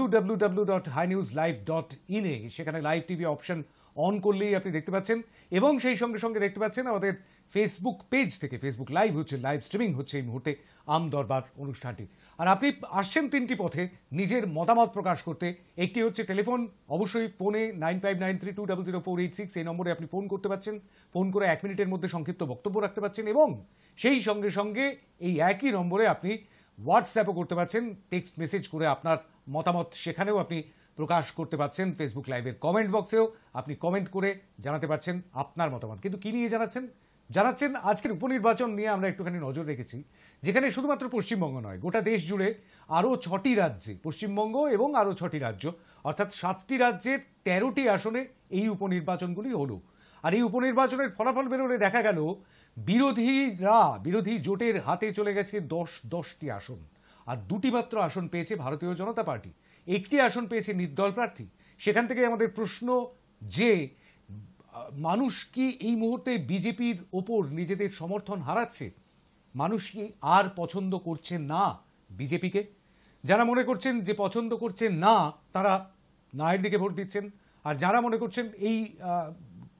www.hinewslive.in এ সেখানে লাইভ টিভি অপশন অন করলেই আপনি দেখতে পাচ্ছেন। এবং সেই সঙ্গে সঙ্গে দেখতে পাচ্ছেন আমাদের ফেসবুক পেজ থেকে ফেসবুক লাইভ হচ্ছে, লাইভ স্ট্রিমিং হচ্ছে এই মুহূর্তে আম দরবার অনুষ্ঠানটি। আর আপনি আসছেন 3টি পথে নিজের মতামত প্রকাশ করতে। একটি হচ্ছে টেলিফোন, অবশ্যই ফোনে 9593200486 এই নম্বরে আপনি ফোন করতে পারছেন, ফোন করে 1 মিনিটের মধ্যে সংক্ষিপ্ত বক্তব্য রাখতে পারছেন। এবং সেই সঙ্গে সঙ্গে এই একই নম্বরে আপনি হোয়াটসঅ্যাপও করতে পারছেন, টেক্সট মেসেজ করে আপনার মতামত সেখানেও আপনি প্রকাশ করতে পারছেন। ফেসবুক লাইভের কমেন্ট বক্সেও আপনি কমেন্ট করে জানাতে পারছেন আপনার মতামত। কিন্তু কি নিয়ে জানাচ্ছেন আজকের উপনির্বাচন নিয়ে আমরা একটুখানি নজর রেখেছি, যেখানে শুধুমাত্র পশ্চিমবঙ্গ নয়, গোটা দেশ জুড়ে আরও 6টি রাজ্যে, পশ্চিমবঙ্গ এবং আরও 6টি রাজ্য, অর্থাৎ 7টি রাজ্যের 13টি আসনে এই উপনির্বাচনগুলি হলো। আর এই উপনির্বাচনের ফলাফল বেরোলে দেখা গেল বিরোধী জোটের হাতে চলে গেছে 10টি আসন, আর 2টি মাত্র আসন পেয়েছে ভারতীয় জনতা পার্টি, 1টি আসন পেয়েছে নির্দল প্রার্থী। সেখান থেকে আমাদের প্রশ্ন যে মানুষ কি এই মুহূর্তে বিজেপির ওপর নিজেদের সমর্থন হারাচ্ছে? মানুষ কি আর পছন্দ করছে না বিজেপিকে? যারা মনে করছেন যে পছন্দ করছেন না, তারা নায়ের দিকে ভোট দিচ্ছেন। আর যারা মনে করছেন এই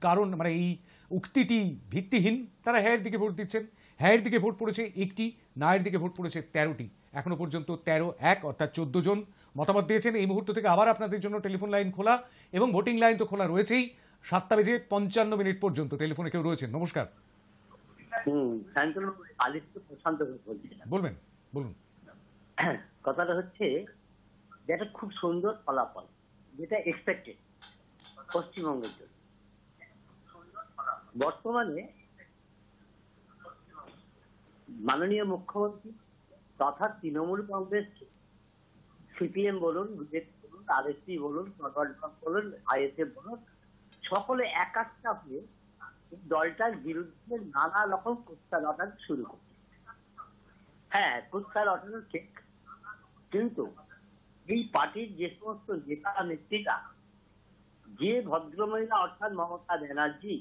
কারণ মানে এই উক্তিটি ভিত্তিহীন, তারা হ্যাঁয়ের দিকে ভোট দিচ্ছেন। হ্যাঁয়ের দিকে ভোট পড়েছে 1টি, নায়ের দিকে ভোট পড়েছে 13টি। এখনো পর্যন্ত 13-1 অর্থাৎ 14 জন মতামত দিয়েছেন। এই মুহূর্ত থেকে আবার আপনাদের জন্য টেলিফোন লাইন খোলা, এবং ভোটিং লাইন তো খোলা রয়েছেই 7:55 পর্যন্ত। টেলিফোনে কেউ রয়েছেন, নমস্কার। বলবেন, বলুন। কথাটা হচ্ছে যেটা খুব সুন্দর ফলাফল, যেটা এক্সপেক্টেড পশ্চিমবঙ্গের জন্য। বর্তমানে মাননীয় মুখ্যমন্ত্রী তথা তৃণমূল কংগ্রেস, সিপিএম বলুন, বিজেপি বলুন, আরএসপি বলুন, বলুন, আইএসএফ বলুন, সকলে একাত্তা হয়ে দলটার বিরুদ্ধে নানা রকম কুৎসা রটানো শুরু করছে। হ্যাঁ, কুৎসা রটানো ঠিক, কিন্তু এই পার্টির যে সমস্ত নেতা নেত্রীরা, যে ভদ্রমহিলা অর্থাৎ মমতা ব্যানার্জি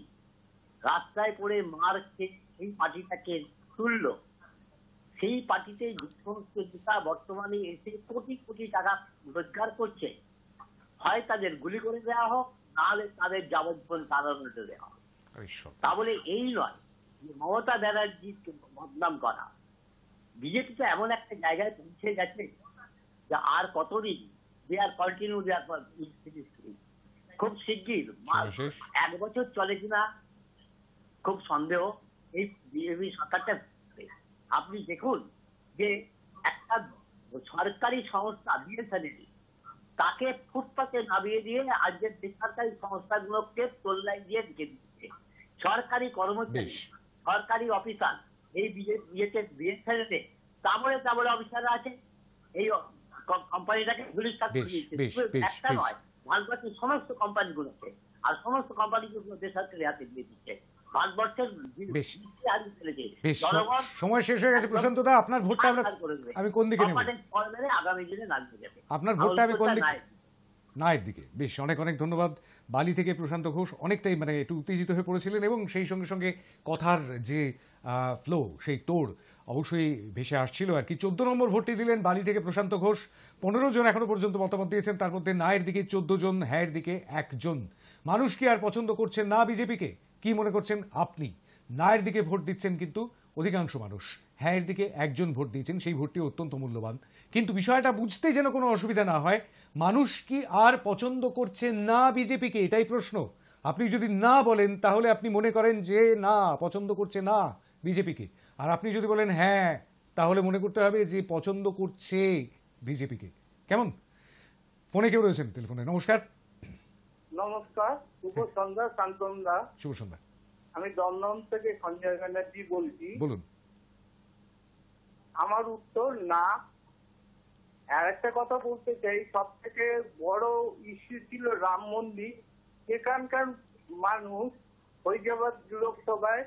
রাস্তায় পড়ে মার খেয়ে সেই পার্টিটাকে তুলল, সেই পার্টিতে যে সমস্ত নেতা বর্তমানে এসে কোটি কোটি টাকা রোজগার করছে, হয় তাদের গুলি করে দেওয়া হোক, নাহলে তাদের যাবজ্জীবন কারাদণ্ড দেওয়া হোক। তা বলে এই নয় যে মমতা ব্যানার্জিকে বদনাম করা। বিজেপি তো এমন একটা জায়গায় পৌঁছে গেছে যে আর কতদিন দে আর কন্টিনিউ খুব শিগগির 1 বছর চলে কিনা খুব সন্দেহ এই বিজেপি সরকারটা। আপনি দেখুন যে একটা সরকারি সংস্থা বিএসএনএল, তাকে ফুটপাতে নামিয়ে দিয়ে আজকের বেসরকারি সংস্থাগুলোকে তোল্লাই দিয়ে রেখে দিচ্ছে। সরকারি কর্মচারী, সরকারি অফিসার এই বিএসএনএল তাবলে অফিসাররা আছে, এই কোম্পানিটাকে গুলিস্তান করে দিচ্ছে। একটা নয়, ভারতবর্ষের সমস্ত কোম্পানিগুলোকে, আর সমস্ত কোম্পানিগুলো বেসরকারি হাতে দিয়ে দিচ্ছে। সময় শেষ হয়ে গেছে প্রশান্ত দা, আপনার ভোটটা আমি কোন দিকে নেব? আগামী দিনে আপনার ভোটটা আমি কোন দিকে? নায়ের দিকে। বেশ, অনেক অনেক ধন্যবাদ। বালি থেকে প্রশান্ত ঘোষ অনেকটাই মানে একটু উত্তেজিত হয়ে পড়েছিলেন, এবং সেই সঙ্গে সঙ্গে কথার যে ফ্লো, সেই তোড় অবশ্যই ভেসে আসছিল আর কি। 14 নম্বর ভোটটি দিলেন বালি থেকে প্রশান্ত ঘোষ। 15 জন এখনো পর্যন্ত মতামত দিয়েছেন, তার মধ্যে নায়ের দিকে 14 জন, হ্যাঁয়ের দিকে 1 জন। মানুষ কি আর পছন্দ করছেন না বিজেপিকে? কি মনে করছেন আপনি? নায়ের দিকে ভোট দিচ্ছেন কিন্তু অধিকাংশ মানুষ, হ্যাঁয়ের দিকে 1 জন ভোট দিয়েছেন, সেই ভোটটি অত্যন্ত মূল্যবান। কিন্তু বিষয়টা বুঝতে যেন কোনো অসুবিধা না হয়, মানুষ কি আর পছন্দ করছে না বিজেপিকে, এটাই প্রশ্ন। আপনি যদি না বলেন তাহলে আপনি মনে করেন যে না, পছন্দ করছে না বিজেপিকে। আর আপনি যদি বলেন হ্যাঁ, তাহলে মনে করতে হবে যে পছন্দ করছে বিজেপিকে। কেমন? ফোনে কেউ রয়েছেন টেলিফোনে। নমস্কার। নমস্কার, শুভ সন্ধ্যা শান্তনদা। শুভ সন্ধ্যা। আমি দমদম থেকে সঞ্জয় ব্যানার্জি বলছি। বলুন। আমার উত্তর না। আর একটা কথা বলতে চাই, সব থেকে বড় ইস্যু ছিল রাম মন্দির। এখানকার মানুষ ফৈজাবাদ লোকসভায়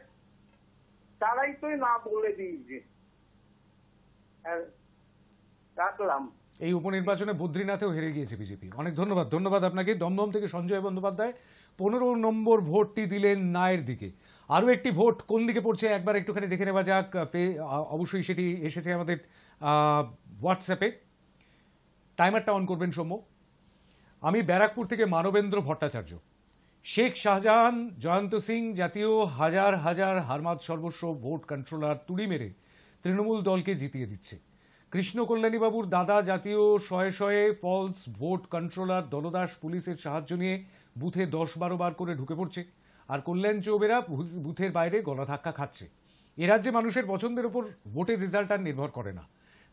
তারাই তো না বলে দিয়েছে। রাখলাম। এই উপনির্বাচনে বদ্রীনাথেও হেরে গিয়েছে বিজেপি। অনেক ধন্যবাদ। ধন্যবাদ আপনাকে। দমদম থেকে সঞ্জয় বন্দ্যোপাধ্যায় 15 নম্বর ভোটটি দিলেন নায়ের দিকে। আরও একটি ভোট কোন দিকে পড়ছে একবার একটুখানি দেখে নেওয়া যাক। অবশ্যই সেটি এসেছে আমাদের হোয়াটসঅ্যাপে। টাইমারটা অন করবেন সৌম্য। আমি ব্যারাকপুর থেকে মানবেন্দ্র ভট্টাচার্য। শেখ শাহজাহান, জয়ন্ত সিং জাতীয় হাজার হাজার হারমাত সর্বস্ব ভোট কন্ট্রোলার তুড়ি মেরে তৃণমূল দলকে জিতিয়ে দিচ্ছে। কৃষ্ণ কল্যাণীবাবুর দাদা জাতীয় শয়ে শয়ে ফলস ভোট কন্ট্রোলার দলদাস পুলিশের সাহায্য নিয়ে বুথে 10-12 বার করে ঢুকে পড়ছে, আর কল্যাণ চৌবেরা বুথের বাইরে গলাধাক্কা খাচ্ছে। এ রাজ্যে মানুষের পছন্দের উপর ভোটের রেজাল্ট আর নির্ভর করে না।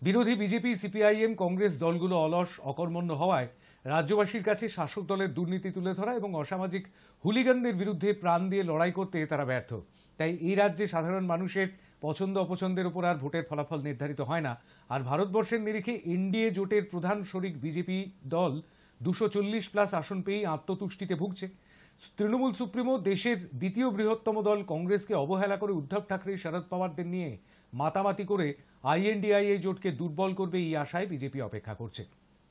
বিরোধী বিজেপি, সিপিআইএম, কংগ্রেস দলগুলো অলস অকর্মণ্য হওয়ায় রাজ্যবাসীর কাছে শাসক দলের দুর্নীতি তুলে ধরা এবং অসামাজিক হুলিগানদের বিরুদ্ধে প্রাণ দিয়ে লড়াই করতে তারা ব্যর্থ। তাই এই রাজ্যে সাধারণ মানুষের পছন্দ অপছন্দের উপর আর ভোটের ফলাফল নির্ধারিত হয় না। আর ভারতবর্ষের নিরিখে এনডিএ জোটের প্রধান শরিক বিজেপি দল 240+ আসন পেয়েই আত্মতুষ্টিতে ভুগছে। তৃণমূল সুপ্রিমো দেশের দ্বিতীয় বৃহত্তম দল কংগ্রেসকে অবহেলা করে উদ্ধব ঠাকরে, শরদ পাওয়ারদের নিয়ে মাতামাতি করে আইএনডিআইএ জোটকে দুর্বল করবে এই আশায় বিজেপি অপেক্ষা করছে।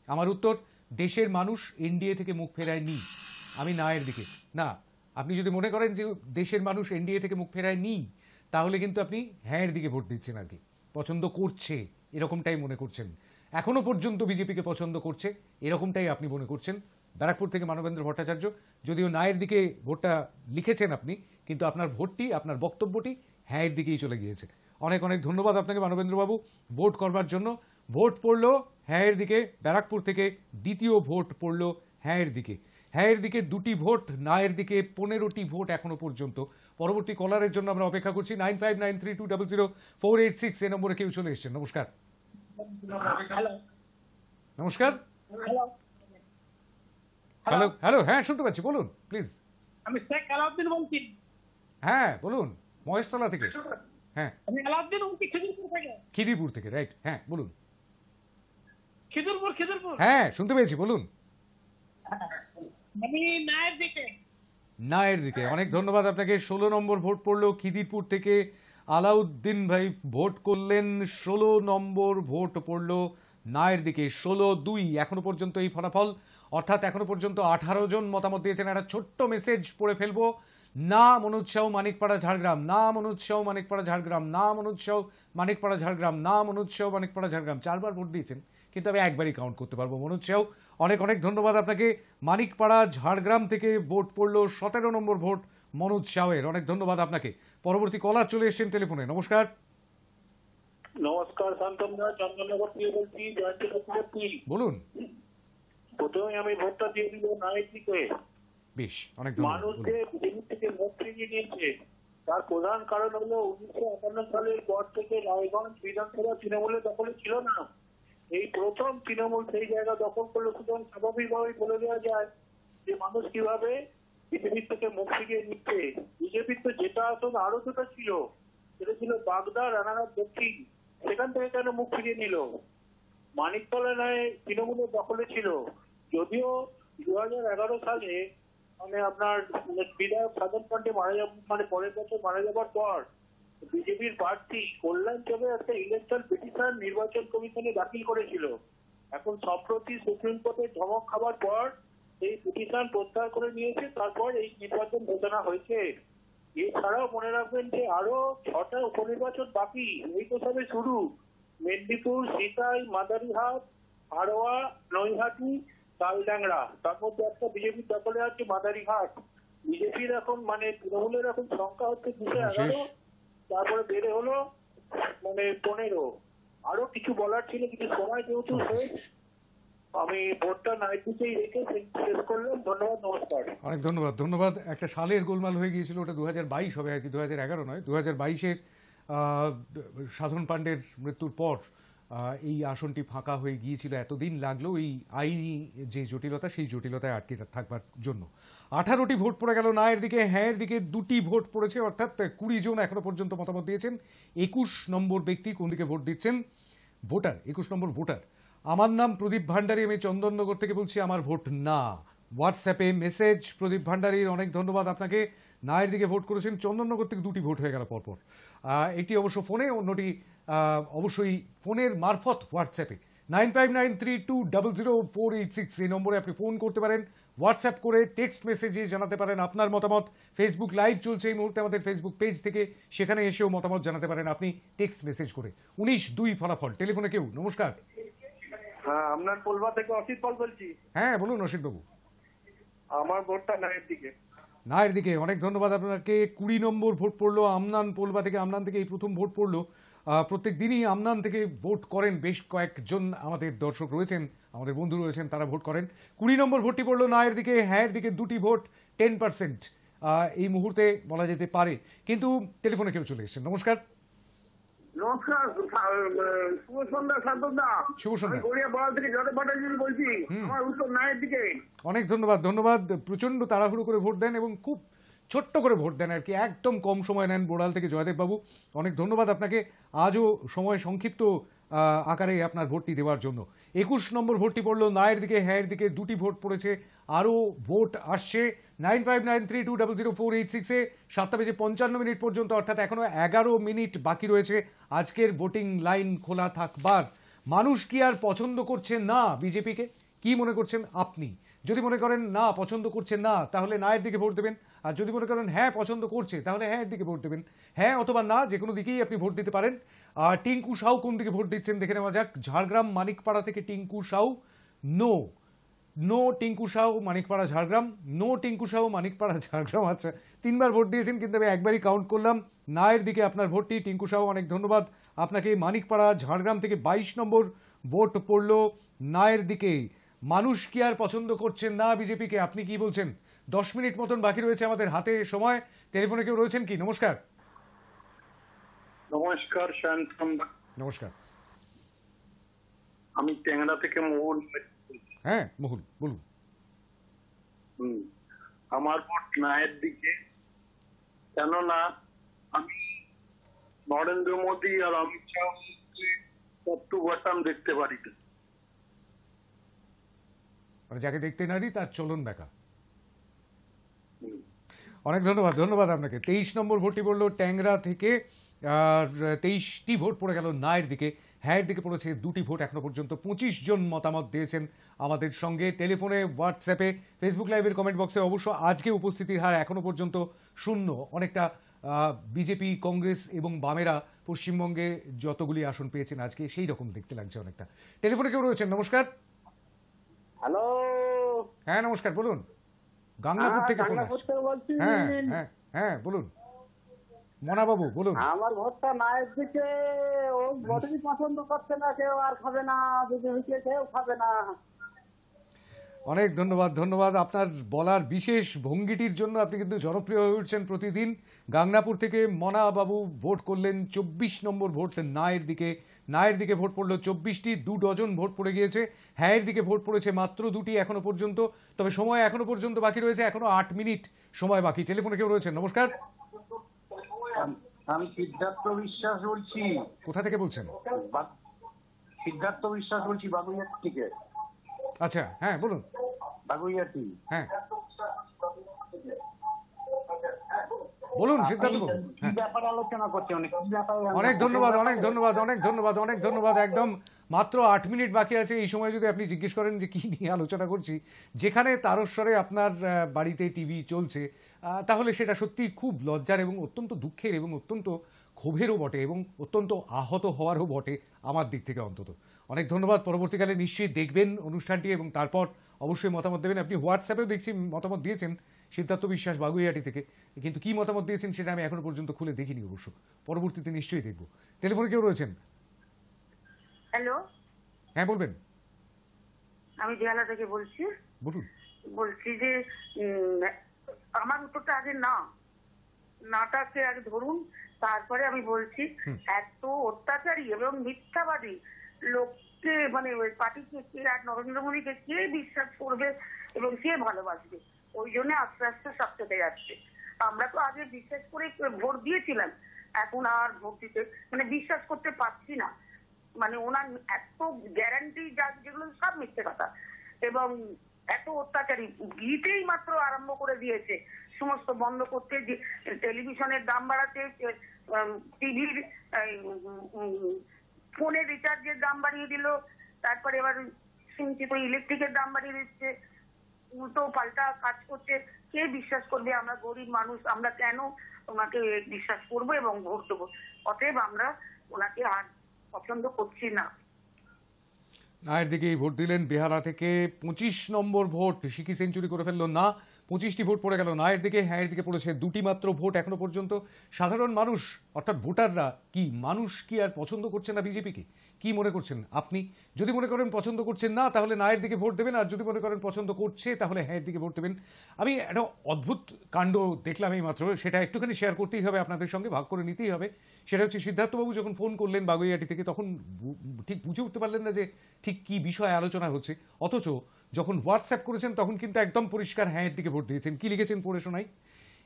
আমার উত্তর, দেশের মানুষ এনডিএ থেকে মুখ ফেরায়নি। আমি নায়ের দিকে না। আপনি যদি মনে করেন যে দেশের মানুষ এনডিএ থেকে মুখ ফেরায়নি, তাহলে কিন্তু আপনি হ্যাঁয়ের দিকে ভোট দিচ্ছেন আর কি, পছন্দ করছে এরকমটাই মনে করছেন। এখনো পর্যন্ত বিজেপিকে পছন্দ করছে এরকমটাই আপনি মনে করছেন। ব্যারাকপুর থেকে মানবেন্দ্র ভট্টাচার্য। যদিও নায়ের দিকে ভোটটা লিখেছেন আপনি, কিন্তু আপনার ভোটটি, আপনার বক্তব্যটি হ্যাঁয়ের দিকেই চলে গিয়েছে। অনেক অনেক ধন্যবাদ আপনাকে মানবেন্দ্রবাবু ভোট করবার জন্য। ভোট পড়লো হ্যাঁয়ের দিকে। ব্যারাকপুর থেকে দ্বিতীয় ভোট পড়লো হ্যাঁয়ের দিকে। হ্যাঁয়ের দিকে 2টি ভোট, নায়ের দিকে 15টি ভোট এখনো পর্যন্ত। পরবর্তী কলারের জন্য আমরা অপেক্ষা করছি। 9593200486 এই নম্বরে কেউ চলে এসছেন। নমস্কার। নমস্কার। হ্যালো হ্যালো, হ্যাঁ শুনতে পাচ্ছি, বলুন প্লিজ। আমি শেখ আলাউদ্দিন বলছি। হ্যাঁ বলুন, মহেশতলা থেকে। হ্যাঁ আমি আলাউদ্দিন বলছি খিদিরপুর থেকে। খিদিরপুর থেকে, রাইট। হ্যাঁ বলুন। খিদিরপুর। হ্যাঁ শুনতে পেয়েছি, বলুন। আমি নায়ের দিকে। নায়ের দিকে। অনেক ধন্যবাদ আপনাকে। 16 নম্বর ভোট পড়লো খিদিরপুর থেকে। আলাউদ্দিন ভাই ভোট করলেন। 16 নম্বর ভোট পড়লো নায়ের দিকে। 16-2 এখনো পর্যন্ত এই ফলাফল। অর্থাৎ এখনো পর্যন্ত 18 জন মতামত দিয়েছেন। একটা ছোট্ট মেসেজ পড়ে ফেলবো। না মনোজ শাহ, মানিকপাড়া, ঝাড়গ্রাম। না মনোজ শাহ, মানিকপাড়া, ঝাড়গ্রাম। না মনোজ শাহ, মানিকপাড়া, ঝাড়গ্রাম। না মনোজ শাহ, মানিকপাড়া, ঝাড়গ্রাম। 4 বার ভোট দিয়েছেন, কিন্তু আমি একবারই কাউন্ট করতে পারবো। মনোজ শাহ, অনেক অনেক ধন্যবাদ আপনাকে। মানিকপাড়া, ঝাড়গ্রাম থেকে ভোট পড়লো। 17 নম্বর ভোট মনোজ শাহের। অনেক ধন্যবাদ আপনাকে। পরবর্তী কলার চলে এসেছেন টেলিফোনে। নমস্কার। নমস্কার শান্তনদা, চন্দননগর থেকে বলছি। বলুন। প্রথমে আমি ভোটটা দিয়ে দিব নায়ের দিকে। বেশ, অনেক ধন্যবাদ। মানুষকে বিজেপি থেকে ভোট ফিরিয়ে নিয়েছে, তার প্রধান কারণ হলো 1951 সালের পর থেকে রায়গঞ্জ বিধানসভা তৃণমূলের দখলে ছিল না। এই প্রথম তৃণমূল সেই জায়গা দখল করলো। সুতরাং স্বাভাবিকভাবেই বলে দেওয়া যায় যে মানুষ কিভাবে বিজেপির থেকে মুখ ফিরিয়ে নিচ্ছে। বিজেপির তো যেটা আসলে আরো দুটো ছিল, সেটা ছিল বাগদা, রানাঘাট দক্ষিণ। সেখান থেকে কেন মুখ ফিরিয়ে নিল? মানিকতলা নয় তৃণমূলের দখলে ছিল। যদিও 2011 সালে আপনার বিধায়ক সাধন পান্ডে মারা যাওয়ার পরের বছর মারা যাবার পর বিজেপির প্রার্থী কল্যাণ চবে একটা ইলেকট্রাল পিটিশন নির্বাচন কমিশনে দাখিল করেছিল। এখন সম্প্রতি সুপ্রিম কোর্টের ধমক খাবার পর এই পিটিশন প্রত্যাহার করে নিয়েছে। তারপর এই নির্বাচন ঘোষণা হয়েছে। এছাড়াও মনে রাখবেন যে আরো 6টা উপনির্বাচন বাকি, এই তো সবে শুরু। মেদিনীপুর, সিতাই, মাদারিহাট, হাড়োয়া, নৈহাটি, তালডাংরা, তার মধ্যে একটা বিজেপি দখলে আছে মাদারিহাট। বিজেপির এখন মানে তৃণমূলের এখন সংখ্যা হচ্ছে 211, তারপরে বেড়ে হলো মানে 15। আরো কিছু বলার ছিল, কিছু সময় যেহেতু শেষ, আমি ভোটটা নাইট দিকেই রেখে শেষ করলাম। ধন্যবাদ, নমস্কার। অনেক ধন্যবাদ। ধন্যবাদ। একটা সালের গোলমাল হয়ে গিয়েছিল, ওটা 2022 হবে আর কি, 2011 নয়, 2022-এর সাধন পাণ্ডের মৃত্যুর পর এই আসনটি ফাঁকা হয়ে গিয়েছিল। এতদিন লাগলো এই আইনি যে জটিলতা, সেই জটিলতায় আটকে থাকবার জন্য। 18টি ভোট পড়ে গেল নায়ের দিকে, হ্যাঁয়ের দিকে 2টি ভোট পড়েছে, অর্থাৎ 20 জন এখনো পর্যন্ত মতামত দিয়েছেন। 21 নম্বর ব্যক্তি কোন দিকে ভোট দিচ্ছেন, ভোটার 21 নম্বর ভোটার। আমার নাম প্রদীপ ভান্ডারী, আমি চন্দননগর থেকে বলছি, আমার ভোট না। হোয়াটসঅ্যাপে মেসেজ প্রদীপ ভান্ডারীর, অনেক ধন্যবাদ আপনাকে। নায়ের দিকে ভোট করেছেন, চন্দননগর থেকে 2টি ভোট হয়ে গেল পরপর। একটি অবশ্য ফোনে, অন্যটি অবশ্যই ফোনের মারফত হোয়াটসঅ্যাপে। 9593200486 এই নম্বরে আপনি ফোন করতে পারেন, হোয়াটসঅ্যাপ করে টেক্সট মেসেজে জানাতে পারেন আপনার মতামত। ফেসবুক লাইভ চলছে এই মুহূর্তে আমাদের ফেসবুক পেজ থেকে, সেখানে এসেও মতামত জানাতে পারেন আপনি টেক্সট মেসেজ করে। 19-2 ফলাফল। টেলিফোনে কেউ, নমস্কার। হ্যাঁ, আপনার পোলবা থেকে অসিত পাল বলছি। হ্যাঁ বলুন অসিত বাবু। আমার ভোটটা নাইট দিকে। নায়ের দিকে, অনেক ধন্যবাদ আপনাকে। 20 নম্বর ভোট পড়লো আমনান পোলবা থেকে। আমনান থেকে এই প্রথম ভোট পড়লো। প্রত্যেক দিনই আমনান থেকে ভোট করেন বেশ কয়েকজন আমাদের দর্শক রয়েছেন, আমাদের বন্ধু রয়েছেন, তারা ভোট করেন। 20 নম্বর ভোটটি পড়লো নায়ের দিকে, হ্যাঁয়ের দিকে 2টি ভোট, 10% এই মুহূর্তে বলা যেতে পারে। কিন্তু টেলিফোনে কেউ চলে এসেছেন, নমস্কার। নমস্কার, শুভ সন্ধ্যা শান্তদা। শুভ সন্ধ্যা। আমি গড়িয়া বড় থেকে যত ভট্টাচার্য বলছি। আমার উত্তর নায়ের দিকে। অনেক ধন্যবাদ। ধন্যবাদ। প্রচন্ড তাড়াহুড়ো করে ভোট দেন এবং খুব ছোট্ট করে ভোট দেন আর কি, একদম কম সময় নেন বোড়াল থেকে জয়দেব বাবু। অনেক ধন্যবাদ আপনাকে, আজও সময় সংক্ষিপ্ত আকারে আপনার ভোটটি দেওয়ার জন্য। 21 নম্বর ভোটটি পড়লো নায়ের দিকে, হ্যাঁয়ের দিকে 2টি ভোট পড়েছে, আরও ভোট আসছে। 9593200486-এ 7:55 পর্যন্ত, অর্থাৎ এখনো 11 মিনিট বাকি রয়েছে আজকের ভোটিং লাইন খোলা থাকবার। মানুষ কি আর পছন্দ করছে না বিজেপিকে? কি মনে করছেন আপনি? যদি মনে করেন না, পছন্দ করছেন না, তাহলে নায়ের দিকে ভোট দেবেন। আর যদি মনে করেন হ্যাঁ পছন্দ করছে, তাহলে হ্যাঁয়ের দিকে ভোট দেবেন। হ্যাঁ অথবা না, যে কোনো দিকেই আপনি ভোট দিতে পারেন। আর টিঙ্কু সাউ কোন দিকে ভোট দিচ্ছেন দেখে নেওয়া যাক। ঝাড়গ্রাম মানিকপাড়া থেকে Tinku Sau, no. No Tinku Sau, Manikpara Jhargram. No Tinku Sau, Manikpara Jhargram. আচ্ছা, 3বার ভোট দিয়েছেন, কিন্তু আমি একবারই কাউন্ট করলাম। নায়ের দিকে আপনার ভোটটি। টিঙ্কু সাউ, অনেক ধন্যবাদ আপনাকে। মানিকপাড়া ঝাড়গ্রাম থেকে 22 নম্বর ভোট পড়লো নায়ের দিকে। মানুষ কি আর পছন্দ করছেন না বিজেপিকে? আপনি কি বলছেন? 10 মিনিট মতন বাকি রয়েছে আমাদের হাতে সময়। টেলিফোনে কেউ রয়েছেন কি? নমস্কার। নমস্কার শান্তম। নমস্কার। আমি ট্যাংরা থেকে মোহন। হ্যাঁ মহুল, বলুন। আমার ভোট নায়ের দিকে, কেননা আমি নরেন্দ্র মোদী আর অমিত শাহ একটু বাটাম দেখতে পারি না। মানে যাকে দেখতে নারী তার চলন দেখা। অনেক ধন্যবাদ। ধন্যবাদ আপনাকে। 23 নম্বর ভোটটি পড়লো ট্যাংরা থেকে, আর 23টি ভোট পড়ে গেল নায়ের দিকে। হ্যাঁয়ের দিকে পড়েছে 2টি ভোট এখনো পর্যন্ত। 25 জন মতামত দিয়েছেন আমাদের সঙ্গে। টেলিফোনে, হোয়াটসঅ্যাপে, ফেসবুক লাইভের কমেন্ট বক্সে অবশ্য আজকে উপস্থিতির হার এখনো পর্যন্ত 0। অনেকটা বিজেপি, কংগ্রেস এবং বামেরা পশ্চিমবঙ্গে যতগুলি আসন পেয়েছেন আজকে, সেই রকম দেখতে লাগছে অনেকটা। টেলিফোনে কেউ রয়েছেন, নমস্কার। হ্যালো। হ্যাঁ নমস্কার, বলুন। গাংনাপুর থেকে ফোন আসছে। হ্যাঁ হ্যাঁ হ্যাঁ বলুন মনা বাবু, বলুন। আমার ভোটটা নায়ের দিকে। ওই ভোটই পছন্দ করছে না কেউ, আর খাবে না বিজেপিকে, কেউ খাবে না। অনেক ধন্যবাদ। ধন্যবাদ আপনার বলার বিশেষ ভঙ্গিটির জন্য। আপনি কিন্তু জনপ্রিয় হয়ে উঠছেন প্রতিদিন। গাংনাপুর থেকে মনা বাবু ভোট করলেন 24 নম্বর ভোট নায়ের দিকে। নায়ের দিকে ভোট পড়লো 24টি, 2 ডজন ভোট পড়ে গিয়েছে। হ্যাঁয়ের দিকে ভোট পড়েছে মাত্র 2টি এখনো পর্যন্ত। তবে সময় এখনো পর্যন্ত বাকি রয়েছে, এখনো 8 মিনিট সময় বাকি। টেলিফোনে কেউ রয়েছেন, নমস্কার। আমি সিদ্ধার্থ বিশ্বাস বলছি। কোথা থেকে বলছেন? সিদ্ধার্থ বিশ্বাস বলছি, বাগুইয়াটি থেকে। আচ্ছা হ্যাঁ বলুন। বাগুইয়াটি। হ্যাঁ বলুন সিদ্ধার্থ বাবু। কি ব্যাপারে আলোচনা করছে? অনেক ধন্যবাদ, অনেক ধন্যবাদ, অনেক ধন্যবাদ, অনেক ধন্যবাদ। একদম মাত্র 8 মিনিট বাকি আছে। এই সময় যদি আপনি জিজ্ঞেস করেন যে কি নিয়ে আলোচনা করছি, যেখানে তারস্বরে আপনার বাড়িতে টিভি চলছে, তাহলে সেটা সত্যি খুব লজ্জার এবং অত্যন্ত দুঃখের এবং অত্যন্ত ক্ষোভেরও বটে এবং অত্যন্ত আহত হওয়ারও বটে আমার দিক থেকে অন্তত। অনেক ধন্যবাদ। পরবর্তীকালে নিশ্চয়ই দেখবেন অনুষ্ঠানটি এবং তারপর অবশ্যই মতামত দেবেন। আপনি হোয়াটসঅ্যাপেও দেখছি মতামত দিয়েছেন সিদ্ধার্থ বিশ্বাস বাগুইহাটি থেকে, কিন্তু কি মতামত দিয়েছেন সেটা আমি এখনো পর্যন্ত খুলে দেখিনি অবশ্য, পরবর্তীতে নিশ্চয়ই দেখব। টেলিফোনে কেউ রয়েছেন? হ্যালো, হ্যাঁ বলবেন। আমি বেহালা থেকে বলছি। বলুন। বলছি যে আমার উত্তরটা আগে নাটাকে আগে ধরুন, তারপরে আমি বলছি এত অত্যাচারী এবং মিথ্যাবাদী লোককে মানে ওই পার্টিকে কে আর নরেন্দ্র মোদীকে কে বিশ্বাস করবে এবং কে ভালোবাসবে? ওই জন্য আস্তে আস্তে সব কেটে যাচ্ছে। আমরা তো আগে বিশ্বাস করে ভোট দিয়েছিলাম, এখন আর ভোট দিতে মানে বিশ্বাস করতে পারছি না। মানে ওনার এত গ্যারান্টি যেগুলো সব মিথ্যে কথা এবং এত অত্যাচারী গিতেই মাত্র আরম্ভ করে দিয়েছে সমস্ত বন্ধ করতে, যে টেলিভিশনের দাম বাড়াতে, টিভির ফোনের রিচার্জের দাম বাড়িয়ে দিল, তারপরে এবার শুনছি তো ইলেকট্রিকের দাম বাড়িয়ে দিচ্ছে, উল্টো পাল্টা কাজ করছে। কে বিশ্বাস করবে? আমরা গরিব মানুষ, আমরা কেন ওনাকে বিশ্বাস করবো এবং ভোট দেবো? অতএব আমরা ওনাকে আর পছন্দ করছি না। নায়ের দিকেই ভোট দিলেন বেহালা থেকে। 25 নম্বর ভোট। সিকি সেঞ্চুরি করে ফেললো না, 25টি ভোট পড়ে গেল নায়ের দিকে। হ্যাঁয়ের দিকে পড়েছে 2টি মাত্র ভোট এখনো পর্যন্ত। সাধারণ মানুষ অর্থাৎ ভোটাররা কি মানুষ কি আর পছন্দ করছে না বিজেপিকে? কি মনে করছেন আপনি? যদি মনে করেন পছন্দ করছেন না তাহলে নায়ের দিকে ভোট দেবেন, আর যদি মনে করেন পছন্দ করছে তাহলে হ্যাঁয়ের দিকে ভোট দেবেন। আমি একটা অদ্ভুত কাণ্ড দেখলাম এই মাত্র, সেটা একটুখানি শেয়ার করতেই হবে আপনাদের সঙ্গে, ভাগ করে নিতেই হবে। সেটা হচ্ছে সিদ্ধার্থবাবু যখন ফোন করলেন বাগুইহাটি থেকে তখন ঠিক বুঝে উঠতে পারলেন না যে ঠিক কি বিষয়ে আলোচনা হচ্ছে, অথচ যখন হোয়াটসঅ্যাপ করেছেন তখন কিন্তু একদম পরিষ্কার হ্যাঁয়ের দিকে ভোট দিয়েছেন। কি লিখেছেন পড়ে শোনাই।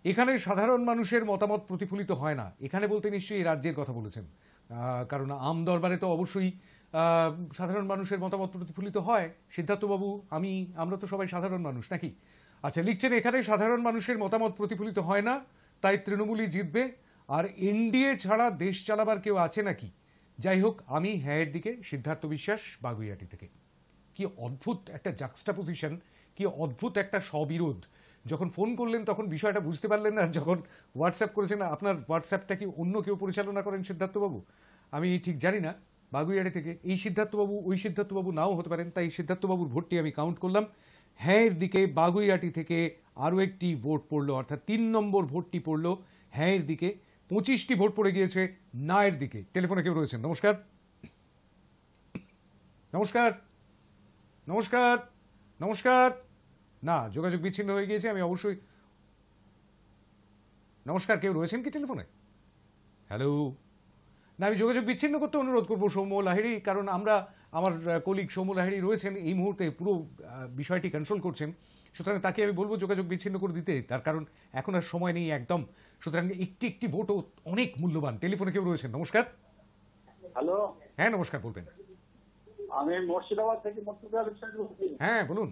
এখানে সাধারণ মানুষের মতামত প্রতিফলিত হয় না। এখানে বলতে নিশ্চয়ই এই রাজ্যের কথা বলেছেন, কারণ আম দরবারে তো অবশ্যই সাধারণ মানুষের মতামত প্রতিফলিত হয়। সিদ্ধার্থবাবু আমরা তো সবাই সাধারণ মানুষ নাকি? আচ্ছা, লিখছেন এখানে সাধারণ মানুষের মতামত প্রতিফলিত হয় না, তাই তৃণমূলই জিতবে, আর এনডিএ ছাড়া দেশ চালাবার কেউ আছে নাকি? যাই হোক, আমি হ্যাঁয়ের দিকে, সিদ্ধার্থ বিশ্বাস বাগুইহাটি থেকে। কি অদ্ভুত একটা জাক্সটাপোজিশন, কি অদ্ভুত একটা স্ববিরোধ। যখন ফোন করলেন তখন বিষয়টা বুঝতে পারলেন না, যখন হোয়াটসঅ্যাপ করেছেন, আপনার হোয়াটসঅ্যাপটা কি অন্য কেউ পরিচালনা করেন সিদ্ধার্থবাবু? আমি ঠিক জানি না। বাগুইহাটি থেকে এই সিদ্ধার্থবাবু ওই সিদ্ধার্থবাবু নাও হতে পারেন, তাই সিদ্ধার্থবাবুর ভোটটি আমি কাউন্ট করলাম। হ্যাঁয়ের দিকে বাগুইহাটি থেকে আরও একটি ভোট পড়লো, অর্থাৎ 3 নম্বর ভোটটি পড়লো হ্যাঁয়ের দিকে। 25টি ভোট পড়ে গিয়েছে নায়ের দিকে। টেলিফোনে কেউ রয়েছেন? নমস্কার। নমস্কার নমস্কার নমস্কার। না, যোগাযোগ বিচ্ছিন্ন হয়ে গিয়েছে। আমি অবশ্যই নমস্কার, কেউ রয়েছেন কি টেলিফোনে? হ্যালো। না, আমি যোগাযোগ বিচ্ছিন্ন করতে অনুরোধ করবো সৌম্য লাহিড়ী, কারণ আমার কলিগ সৌম্য লাহিড়ী রয়েছেন এই মুহূর্তে পুরো বিষয়টি কন্ট্রোল করছেন, সুতরাং তাকে আমি বলবো যোগাযোগ বিচ্ছিন্ন করে দিতে, তার কারণ এখন আর সময় নেই একদম। সুতরাং একটি ভোটও অনেক মূল্যবান। টেলিফোনে কেউ রয়েছেন? নমস্কার। হ্যালো, হ্যাঁ নমস্কার, বলবেন। আমি মুর্শিদাবাদ থেকে মুর্শিদা বিশ্বাস বলছি। হ্যাঁ বলুন।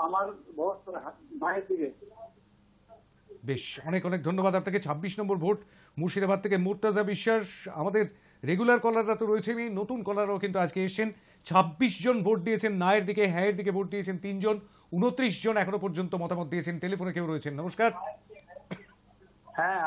আমার ভোট মায়ের দিকে। বেশ, অনেক ধন্যবাদ আপনাকে। 26 নম্বর ভোট মুর্শিদাবাদ থেকে মুর্তাজা বিশ্বাস। আমাদের রেগুলার কলাররা তো রয়েছেন, এই নতুন কলাররাও কিন্তু আজকে এসছেন। 26 জন ভোট দিয়েছেন নায়ের দিকে, হ্যাঁয়ের দিকে ভোট দিয়েছেন 3 জন, 29 জন এখনো পর্যন্ত মতামত দিয়েছেন। টেলিফোনে কেউ রয়েছেন? নমস্কার। হ্যাঁ,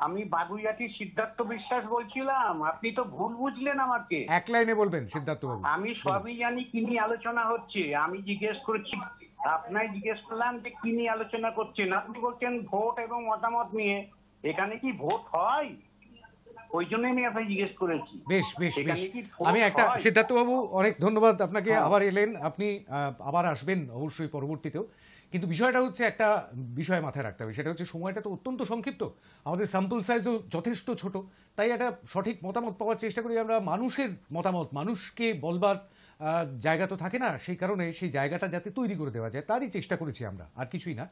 আমি বাগুইহাটির সিদ্ধার্থ বিশ্বাস বলছিলাম। আপনি তো ভুল বুঝলেন আমাকে। এক লাইনে বলবেন সিদ্ধার্থবাবু। আমি সবই জানি কি নিয়ে আলোচনা হচ্ছে। আমি জিজ্ঞেস করেছি, আপনাকে জিজ্ঞেস করলাম যে কি নিয়ে আলোচনা করছেন, আপনি বলছেন ভোট এবং মতামত নিয়ে। এখানে কি ভোট হয়? ওই জন্য আমি আপনাকে জিজ্ঞেস করেছি। বেশ বেশ বেশ, আমি একটা সিদ্ধার্থবাবু অনেক ধন্যবাদ আপনাকে। আবার এলেন আপনি, আবার আসবেন অবশ্যই পরবর্তীতেও। কিন্তু বিষয়টা হচ্ছে, একটা বিষয় মাথায় রাখতে হবে, সেটা হচ্ছে সময়টা তো অত্যন্ত সংক্ষিপ্ত, আমাদের স্যাম্পল সাইজও যথেষ্ট ছোট, তাই একটা সঠিক মতামত পাওয়ার চেষ্টা করি আমরা। মানুষের মতামত মানুষকে বলবার জায়গা তো থাকে না, সেই কারণে সেই জায়গাটা যাতে তৈরি করে দেওয়া যায় তারই চেষ্টা করেছি আমরা, আর কিছুই না।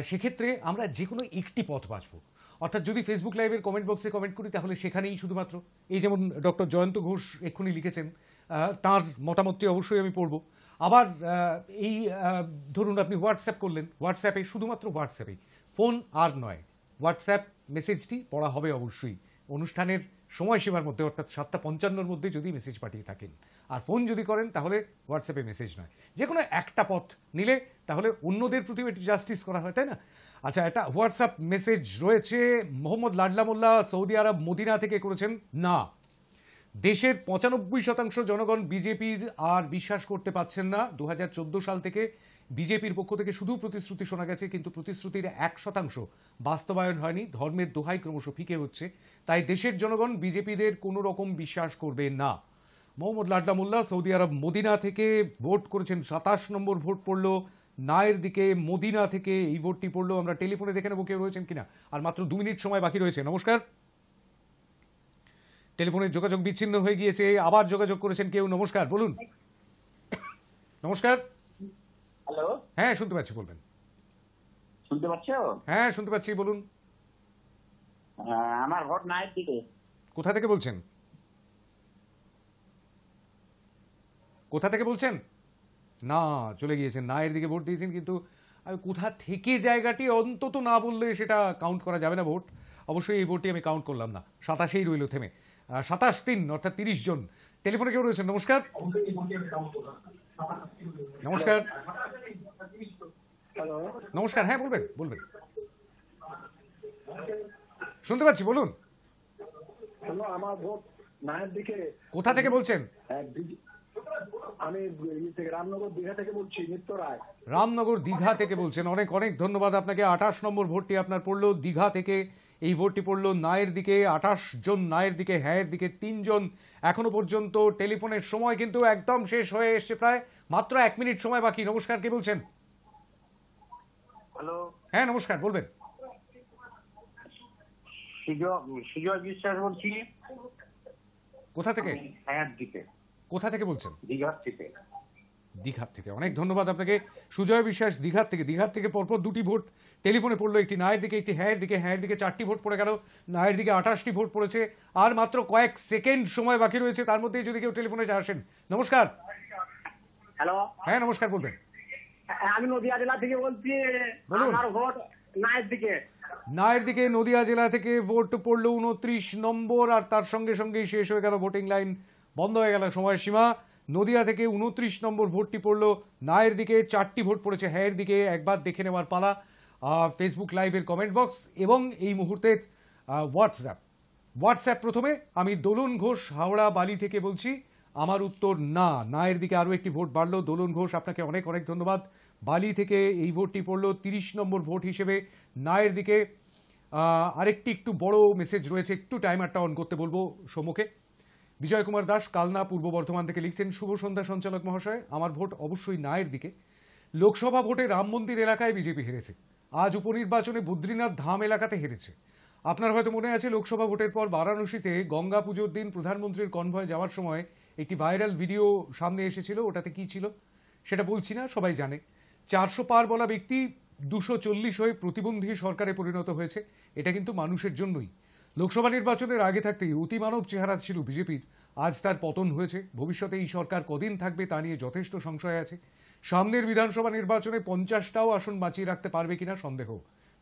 সেক্ষেত্রে আমরা যে কোনো একটি পথ বাছবো, অর্থাৎ যদি ফেসবুক লাইভের কমেন্ট বক্সে কমেন্ট করি তাহলে সেখানেই শুধুমাত্র, এই যেমন ডক্টর জয়ন্ত ঘোষ এক্ষুনি লিখেছেন, তার মতামতটি অবশ্যই আমি পড়ব। আবার এই ধরুন আপনি হোয়াটসঅ্যাপ করলেন, হোয়াটসঅ্যাপে শুধুমাত্র হোয়াটসঅ্যাপেই, ফোন আর নয়, হোয়াটসঅ্যাপ মেসেজটি পড়া হবে অবশ্যই অনুষ্ঠানের সময়সীমার মধ্যে, অর্থাৎ 7:55 মধ্যে যদি মেসেজ পাঠিয়ে থাকেন। আর ফোন যদি করেন তাহলে হোয়াটসঅ্যাপে মেসেজ নয়, যে কোনো একটা পথ নিলে তাহলে অন্যদের প্রতি একটু জাস্টিস করা হয়, তাই না? আচ্ছা, একটা হোয়াটসঅ্যাপ মেসেজ রয়েছে, মোহাম্মদ লাডলা মোল্লা সৌদি আরব মদিনা থেকে করেছেন। না, দেশের 95% জনগণ বিজেপির আর বিশ্বাস করতে পাচ্ছেন না। 2014 সাল থেকে বিজেপির পক্ষ থেকে শুধু প্রতিশ্রুতি শোনা গেছে, কিন্তু প্রতিশ্রুতির 1% বাস্তবায়ন হয়নি। ধর্মের দোহাই ক্রমশ ফিকে হচ্ছে, তাই দেশের জনগণ বিজেপিদের কোনো রকম বিশ্বাস করবে না। মোহাম্মদ লাডলা মোল্লা সৌদি আরব মদিনা থেকে ভোট করেছেন। 27 নম্বর ভোট পড়লো নায়ের দিকে, মদিনা থেকে এই ভোটটি পড়লো। আমরা টেলিফোনে দেখে নেবো কেউ রয়েছেন কিনা, আর মাত্র 2 মিনিট সময় বাকি রয়েছে। নমস্কার, টেলিফোনের যোগাযোগ বিচ্ছিন্ন হয়ে গিয়েছে, আবার যোগাযোগ করেছেন কেউ। নমস্কার, বলুন। নমস্কার। হ্যালো, হ্যাঁ শুনতে পাচ্ছি, বলবেন। শুনতে পাচ্ছো? হ্যাঁ শুনতে পাচ্ছি, বলুন। আমার ভোট নায়ের দিকে। কোথা থেকে বলছেন? কোথা থেকে বলছেন? না, চলে গিয়েছেন, নায়ের দিকে ভোট দিয়েছেন, কিন্তু আমি কোথা থেকে জায়গাটি অন্তত না বললে সেটা কাউন্ট করা যাবে না ভোট। অবশ্যই এই ভোটটি আমি কাউন্ট করলাম না, 27-এই রইল থেমে। 27-3 অর্থাৎ 30 জন। টেলিফোনে কেউ রয়েছেন? নমস্কার। নমস্কার। নমস্কার, হ্যাঁ বলবেন, বলবেন। শুনতে পাচ্ছি, বলুন। আমার ভোট নায়ের দিকে। কোথা থেকে বলছেন? আমি রামনগর দীঘা থেকে বলছি, নিত্য রায়। রামনগর দীঘা থেকে বলছেন, অনেক অনেক ধন্যবাদ আপনাকে। 28 নম্বর ভোটটি আপনার পড়লো দীঘা থেকে। এই ভোটটি পড়লো নায়ের দিকে। 28 জন নায়ের দিকে, হ্যাঁয়ের দিকে 3 জন। এখনো পর্যন্ত টেলিফোনের সময় কিন্তু একদম শেষ হয়ে এসছে, প্রায় মাত্র 1 মিনিট সময় বাকি। নমস্কার, কে বলছেন? হ্যালো, হ্যাঁ নমস্কার, বলবেন। সুজয় বিশ্বাস বলছি। কোথা থেকে? হ্যাঁ দিকে। কোথা থেকে বলছেন? দীঘার থেকে। দীঘার থেকে, অনেক ধন্যবাদ আপনাকে। সুজয় বিশ্বাস দীঘার থেকে। দীঘার থেকে পরপর 2টি ভোট টেলিফোনে পড়লো, একটি নায়ের দিকে, একটি হ্যাঁয়ের দিকে। হ্যাঁয়ের দিকে 4টি ভোট পড়ে গেল, নায়ের দিকে 28টি ভোট পড়েছে। আর মাত্র কয়েক সেকেন্ড সময় বাকি রয়েছে, তার মধ্যেই যদি কেউ টেলিফোনে আসেন। নমস্কার। হ্যালো, হ্যাঁ নমস্কার, বলবেন। আমি নদিয়া জেলা থেকে বলছি। বলুন। আমার ভোট নায়ের দিকে। নায়ের দিকে নদিয়া জেলা থেকে ভোট পড়লো 29 নম্বর, আর তার সঙ্গে সঙ্গেই শেষ হয়ে গেল ভোটিং লাইন, বন্ধ হয়ে গেল সময়ের সীমা। নদিয়া থেকে 29 নম্বর ভোটটি পড়লো নায়ের দিকে। 4টি ভোট পড়েছে হ্যাঁয়ের দিকে। একবার দেখে নেওয়ার পালা ফেসবুক লাইভের কমেন্ট বক্স এবং এই মুহূর্তের হোয়াটসঅ্যাপ। প্রথমে আমি দোলন ঘোষ হাওড়া বালি থেকে বলছি, আমার উত্তর না। নায়ের দিকে আরও একটি ভোট বাড়লো। দোলন ঘোষ, আপনাকে অনেক অনেক ধন্যবাদ। বালি থেকে এই ভোটটি পড়লো 30 নম্বর ভোট হিসেবে নায়ের দিকে। আরেকটি একটু বড় মেসেজ রয়েছে, একটু টাইমারটা অন করতে বলবো সম্মুখে। বিজয় কুমার দাস কালনা পূর্ব বর্ধমান থেকে লিখছেন, শুভ সন্ধ্যা সঞ্চালক মহাশয়, আমার ভোট অবশ্যই নায়ের দিকে। লোকসভা ভোটে রাম মন্দির এলাকায় বিজেপি হেরেছে। আজ উপনির্বাচনে বদ্রীনাথ ধাম এলাকাতে হেরেছে। আপনার হয়তো মনে আছে, লোকসভা ভোটের পর বারাণসীতে গঙ্গা পুজোর দিন প্রধানমন্ত্রীর কনভয় যাওয়ার সময় একটি ভাইরাল ভিডিও সামনে এসেছিল। ওটাতে কি ছিল সেটা বলছি না, সবাই জানে। 400 পার বলা ব্যক্তি 240 হয়ে প্রতিবন্ধী সরকারে পরিণত হয়েছে। এটা কিন্তু মানুষের জন্যই। লোকসভা নির্বাচনের আগে থাকতেই অতিমানব চেহারা ছিল বিজেপির, আজ তার পতন হয়েছে। ভবিষ্যতে এই সরকার কদিন থাকবে তা নিয়ে যথেষ্ট সংশয় আছে। সামনের বিধানসভা নির্বাচনে 50টাও আসন বাঁচিয়ে রাখতে পারবে কিনা সন্দেহ।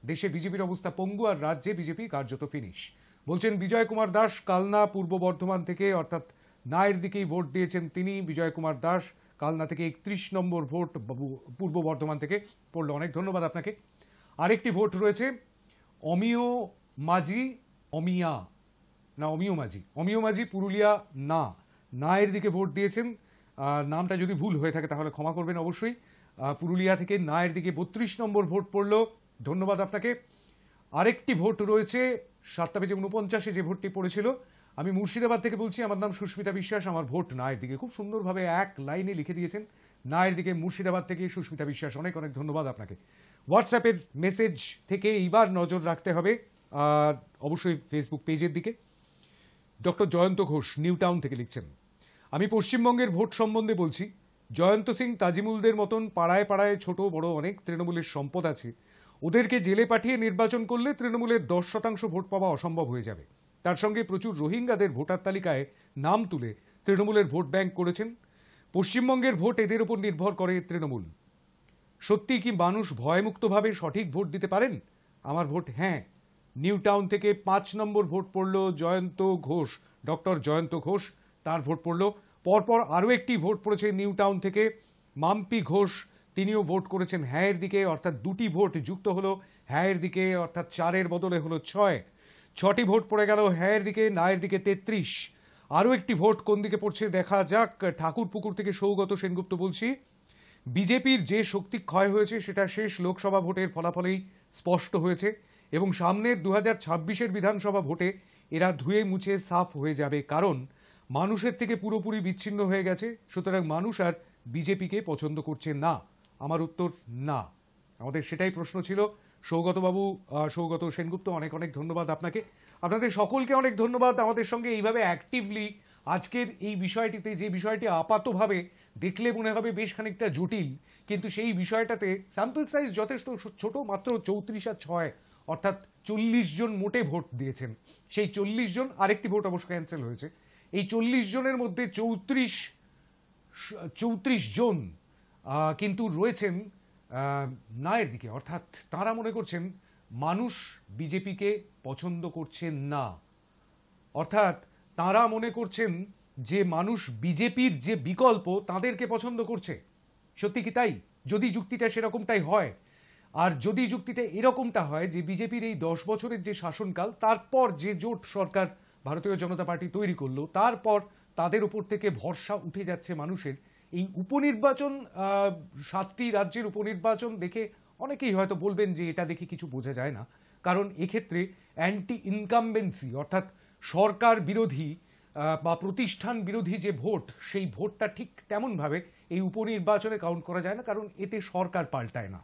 দেশে বিজেপির অবস্থা পঙ্গু, আর রাজ্যে বিজেপি কার্যত ফিনিশ, বলছেন বিজয় কুমার দাস কালনা পূর্ব বর্ধমান থেকে। অর্থাৎ নায়ের দিকেই ভোট দিয়েছেন তিনি, বিজয় কুমার দাস কালনা থেকে। 31 নম্বর ভোট পূর্ব বর্ধমান থেকে পড়লো, অনেক ধন্যবাদ আপনাকে। আরেকটি ভোট রয়েছে অমিয় মাঝি পুরুলিয়া। না, নায়ের দিকে ভোট দিয়েছেন। নামটা যদি ভুল হয়ে থাকে তাহলে ক্ষমা করবেন অবশ্যই। পুরুলিয়া থেকে নায়ের দিকে 32 নম্বর ভোট পড়লো, ধন্যবাদ আপনাকে। আরেকটি ভোট রয়েছে 7:49 যে ভোটটি পড়েছিল। আমি মুর্শিদাবাদ থেকে বলছি, আমার নাম সুস্মিতা বিশ্বাস, আমার ভোট নায়ের দিকে। খুব সুন্দরভাবে এক লাইনে লিখে দিয়েছেন, নায়ের দিকে, মুর্শিদাবাদ থেকে সুস্মিতা বিশ্বাস, অনেক অনেক ধন্যবাদ আপনাকে। হোয়াটসঅ্যাপের মেসেজ থেকে এইবার নজর রাখতে হবে অবশ্যই ফেসবুক পেজের দিকে। Doctor Jayanta Ghosh new town থেকে লিখছেন, আমি পশ্চিমবঙ্গের ভোট সম্বন্ধে বলছি। জয়ন্ত সিং তাজিমুলদের মতন পাড়ায় পাড়ায় ছোট বড় অনেক তৃণমূলের সম্পদ আছে। ওদেরকে জেলে পাঠিয়ে নির্বাচন করলে তৃণমূলের 10% ভোট পাওয়া অসম্ভব হয়ে যাবে। তার সঙ্গে প্রচুর রোহিঙ্গাদের ভোটার তালিকায় নাম তুলে তৃণমূলের ভোট ব্যাংক করেছেন। পশ্চিমবঙ্গের ভোট এদের উপর নির্ভর করে তৃণমূল। সত্যি কি মানুষ ভয়মুক্তভাবে সঠিক ভোট দিতে পারেন? আমার ভোট হ্যাঁ। নিউ টাউন থেকে 5 নম্বর ভোট পড়লো জয়ন্ত ঘোষ, ডক্টর জয়ন্ত ঘোষ, তার ভোট পড়লো। পরপর আরও একটি ভোট পড়েছে নিউ টাউন থেকে। মাম্পি ঘোষ তিনিও ভোট করেছেন হ্যাঁয়ের দিকে, অর্থাৎ দুটি ভোট যুক্ত হলো হ্যাঁয়ের দিকে, অর্থাৎ 4-এর বদলে হলো 6। 6টি ভোট পড়ে গেল হ্যাঁয়ের দিকে, নায়ের দিকে 33। আরও একটি ভোট কোন দিকে পড়ছে দেখা যাক। ঠাকুরপুকুর থেকে সৌগত সেনগুপ্ত বলছি। বিজেপির যে শক্তি ক্ষয় হয়েছে সেটা শেষ লোকসভা ভোটের ফলাফলেই স্পষ্ট হয়েছে এবং সামনের 2026-এর বিধানসভা ভোটে এরা ধুয়ে মুছে সাফ হয়ে যাবে, কারণ মানুষের থেকে পুরোপুরি বিচ্ছিন্ন হয়ে গেছে। সুতরাং মানুষ আর বিজেপিকে পছন্দ করছে না। আমার উত্তর না। আমাদের সেটাই প্রশ্ন ছিল। সৌগত সেনগুপ্ত, অনেক অনেক ধন্যবাদ আপনাকে। আপনাদের সকলকে অনেক ধন্যবাদ আমাদের সঙ্গে এইভাবে অ্যাক্টিভলি আজকের এই বিষয়টিতে, যে বিষয়টি আপাতভাবে দেখলে মনে হবে বেশ খানিকটা জটিল, কিন্তু সেই বিষয়টাতে স্যাম্পল সাইজ যথেষ্ট ছোট, মাত্র 34 আর 6, অর্থাৎ 40 জন মোটে ভোট দিয়েছেন। সেই 40 জন, আরেকটি ভোট অবশ্য ক্যান্সেল হয়েছে, এই 40 জনের মধ্যে 34 জন কিন্তু রয়েছেন নায়ের দিকে, অর্থাৎ তারা মনে করছেন মানুষ বিজেপিকে পছন্দ করছেন না। অর্থাৎ তারা মনে করছেন যে মানুষ বিজেপির যে বিকল্প তাদেরকে পছন্দ করছে। সত্যি কি তাই? যদি যুক্তিটা সেরকমটাই হয়, আর যদি যুক্তিটা এরকমটা হয় যে বিজেপির এই 10 বছরের যে শাসনকাল, তারপর যে জোট সরকার ভারতীয় জনতা পার্টি তৈরি করলো, তারপর তাদের উপর থেকে ভরসা উঠে যাচ্ছে মানুষের, এই উপনির্বাচন, 7টি রাজ্যের উপনির্বাচন দেখে অনেকেই হয়তো বলবেন যে এটা দেখে কিছু বোঝা যায় না, কারণ এক্ষেত্রে অ্যান্টি ইনকামবেন্সি, অর্থাৎ সরকার বিরোধী বা প্রতিষ্ঠান বিরোধী যে ভোট, সেই ভোটটা ঠিক তেমনভাবে এই উপনির্বাচনে কাউন্ট করা যায় না, কারণ এতে সরকার পাল্টায় না।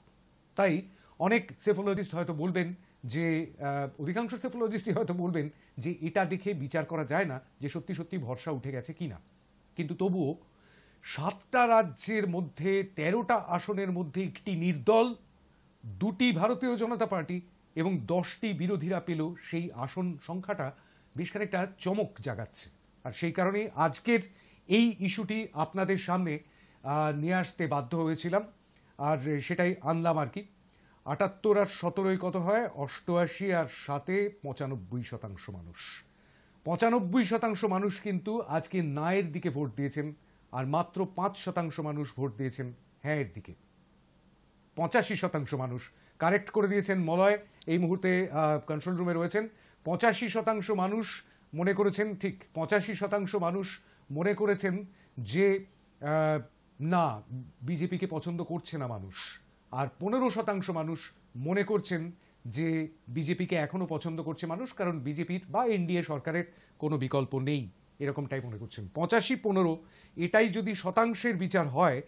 তাই অনেক সেফোলজিস্ট হয়তো বলবেন যে, অধিকাংশ সেফোলজিস্টই হয়তো বলবেন যে এটা দেখে বিচার করা যায় না যে সত্যি সত্যি ভরসা উঠে গেছে কিনা। কিন্তু তবুও 7টা রাজ্যের মধ্যে 13টা আসনের মধ্যে একটি নির্দল, 2টি ভারতীয় জনতা পার্টি এবং 10টি বিরোধীরা পেল সেই আসন সংখ্যাটা বেশ খানিকটা চমক জাগাচ্ছে। আর সেই কারণে আজকের এই ইস্যুটি আপনাদের সামনে নিয়ে আসতে বাধ্য হয়েছিলাম, আর সেটাই আনলাম আর কি। 78 আর 17 কত হয়? 88 আর 7-এ 95% মানুষ। 95% মানুষ কিন্তু আজকে নায়ের দিকে ভোট দিয়েছেন, আর মাত্র 5% মানুষ ভোট দিয়েছেন হ্যাঁয়ের দিকে। 85% মানুষ কারেক্ট করে দিয়েছেন মলয়, এই মুহূর্তে কন্ট্রোল রুমে রয়েছেন। 85% মানুষ মনে করেছেন, ঠিক 85% মানুষ মনে করেছেন যে না, বিজেপিকে পছন্দ করছে না মানুষ, আর 15% মানুষ মনে করছেন যে বিজেপিকে এখনো পছন্দ করছে মানুষ, কারণ বিজেপির বা এনডিএ সরকারের কোনো বিকল্প নেই, এরকমটাই মনে করছেন। 85-15 এটাই যদি শতাংশের বিচার হয়,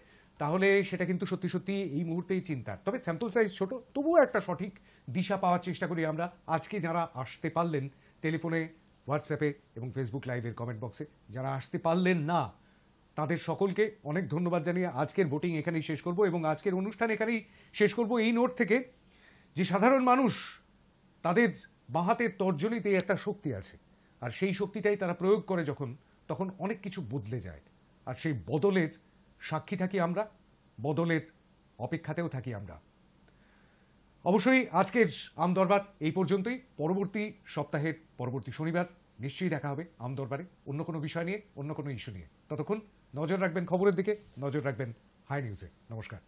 তাহলে সেটা কিন্তু সত্যি সত্যি এই মুহূর্তেই চিন্তার। তবে স্যাম্পল সাইজ ছোট, তবুও একটা সঠিক দিশা পাওয়ার চেষ্টা করি আমরা। আজকে যারা আসতে পারলেন টেলিফোনে, হোয়াটসঅ্যাপে এবং ফেসবুক লাইভের কমেন্ট বক্সে, যারা আসতে পারলেন না, তাদের সকলকে অনেক ধন্যবাদ জানিয়ে আজকের ভোটিং এখানেই শেষ করব এবং আজকের অনুষ্ঠান এখানেই শেষ করব এই নোট থেকে যে সাধারণ মানুষ, তাদের বাঁহাতের তর্জনীতে একটা শক্তি আছে, আর সেই শক্তিটাই তারা প্রয়োগ করে যখন, তখন অনেক কিছু বদলে যায়। আর সেই বদলের সাক্ষী থাকি আমরা, বদলের অপেক্ষাতেও থাকি আমরা। অবশ্যই আজকের আমদরবার এই পর্যন্তই। পরবর্তী সপ্তাহের পরবর্তী শনিবার নিশ্চয়ই দেখা হবে আমদরবারে অন্য কোনো বিষয় নিয়ে, অন্য কোনো ইস্যু নিয়ে। ততক্ষণ নজর রাখবেন খবরের দিকে, নজর রাখবেন হাই নিউজে। নমস্কার।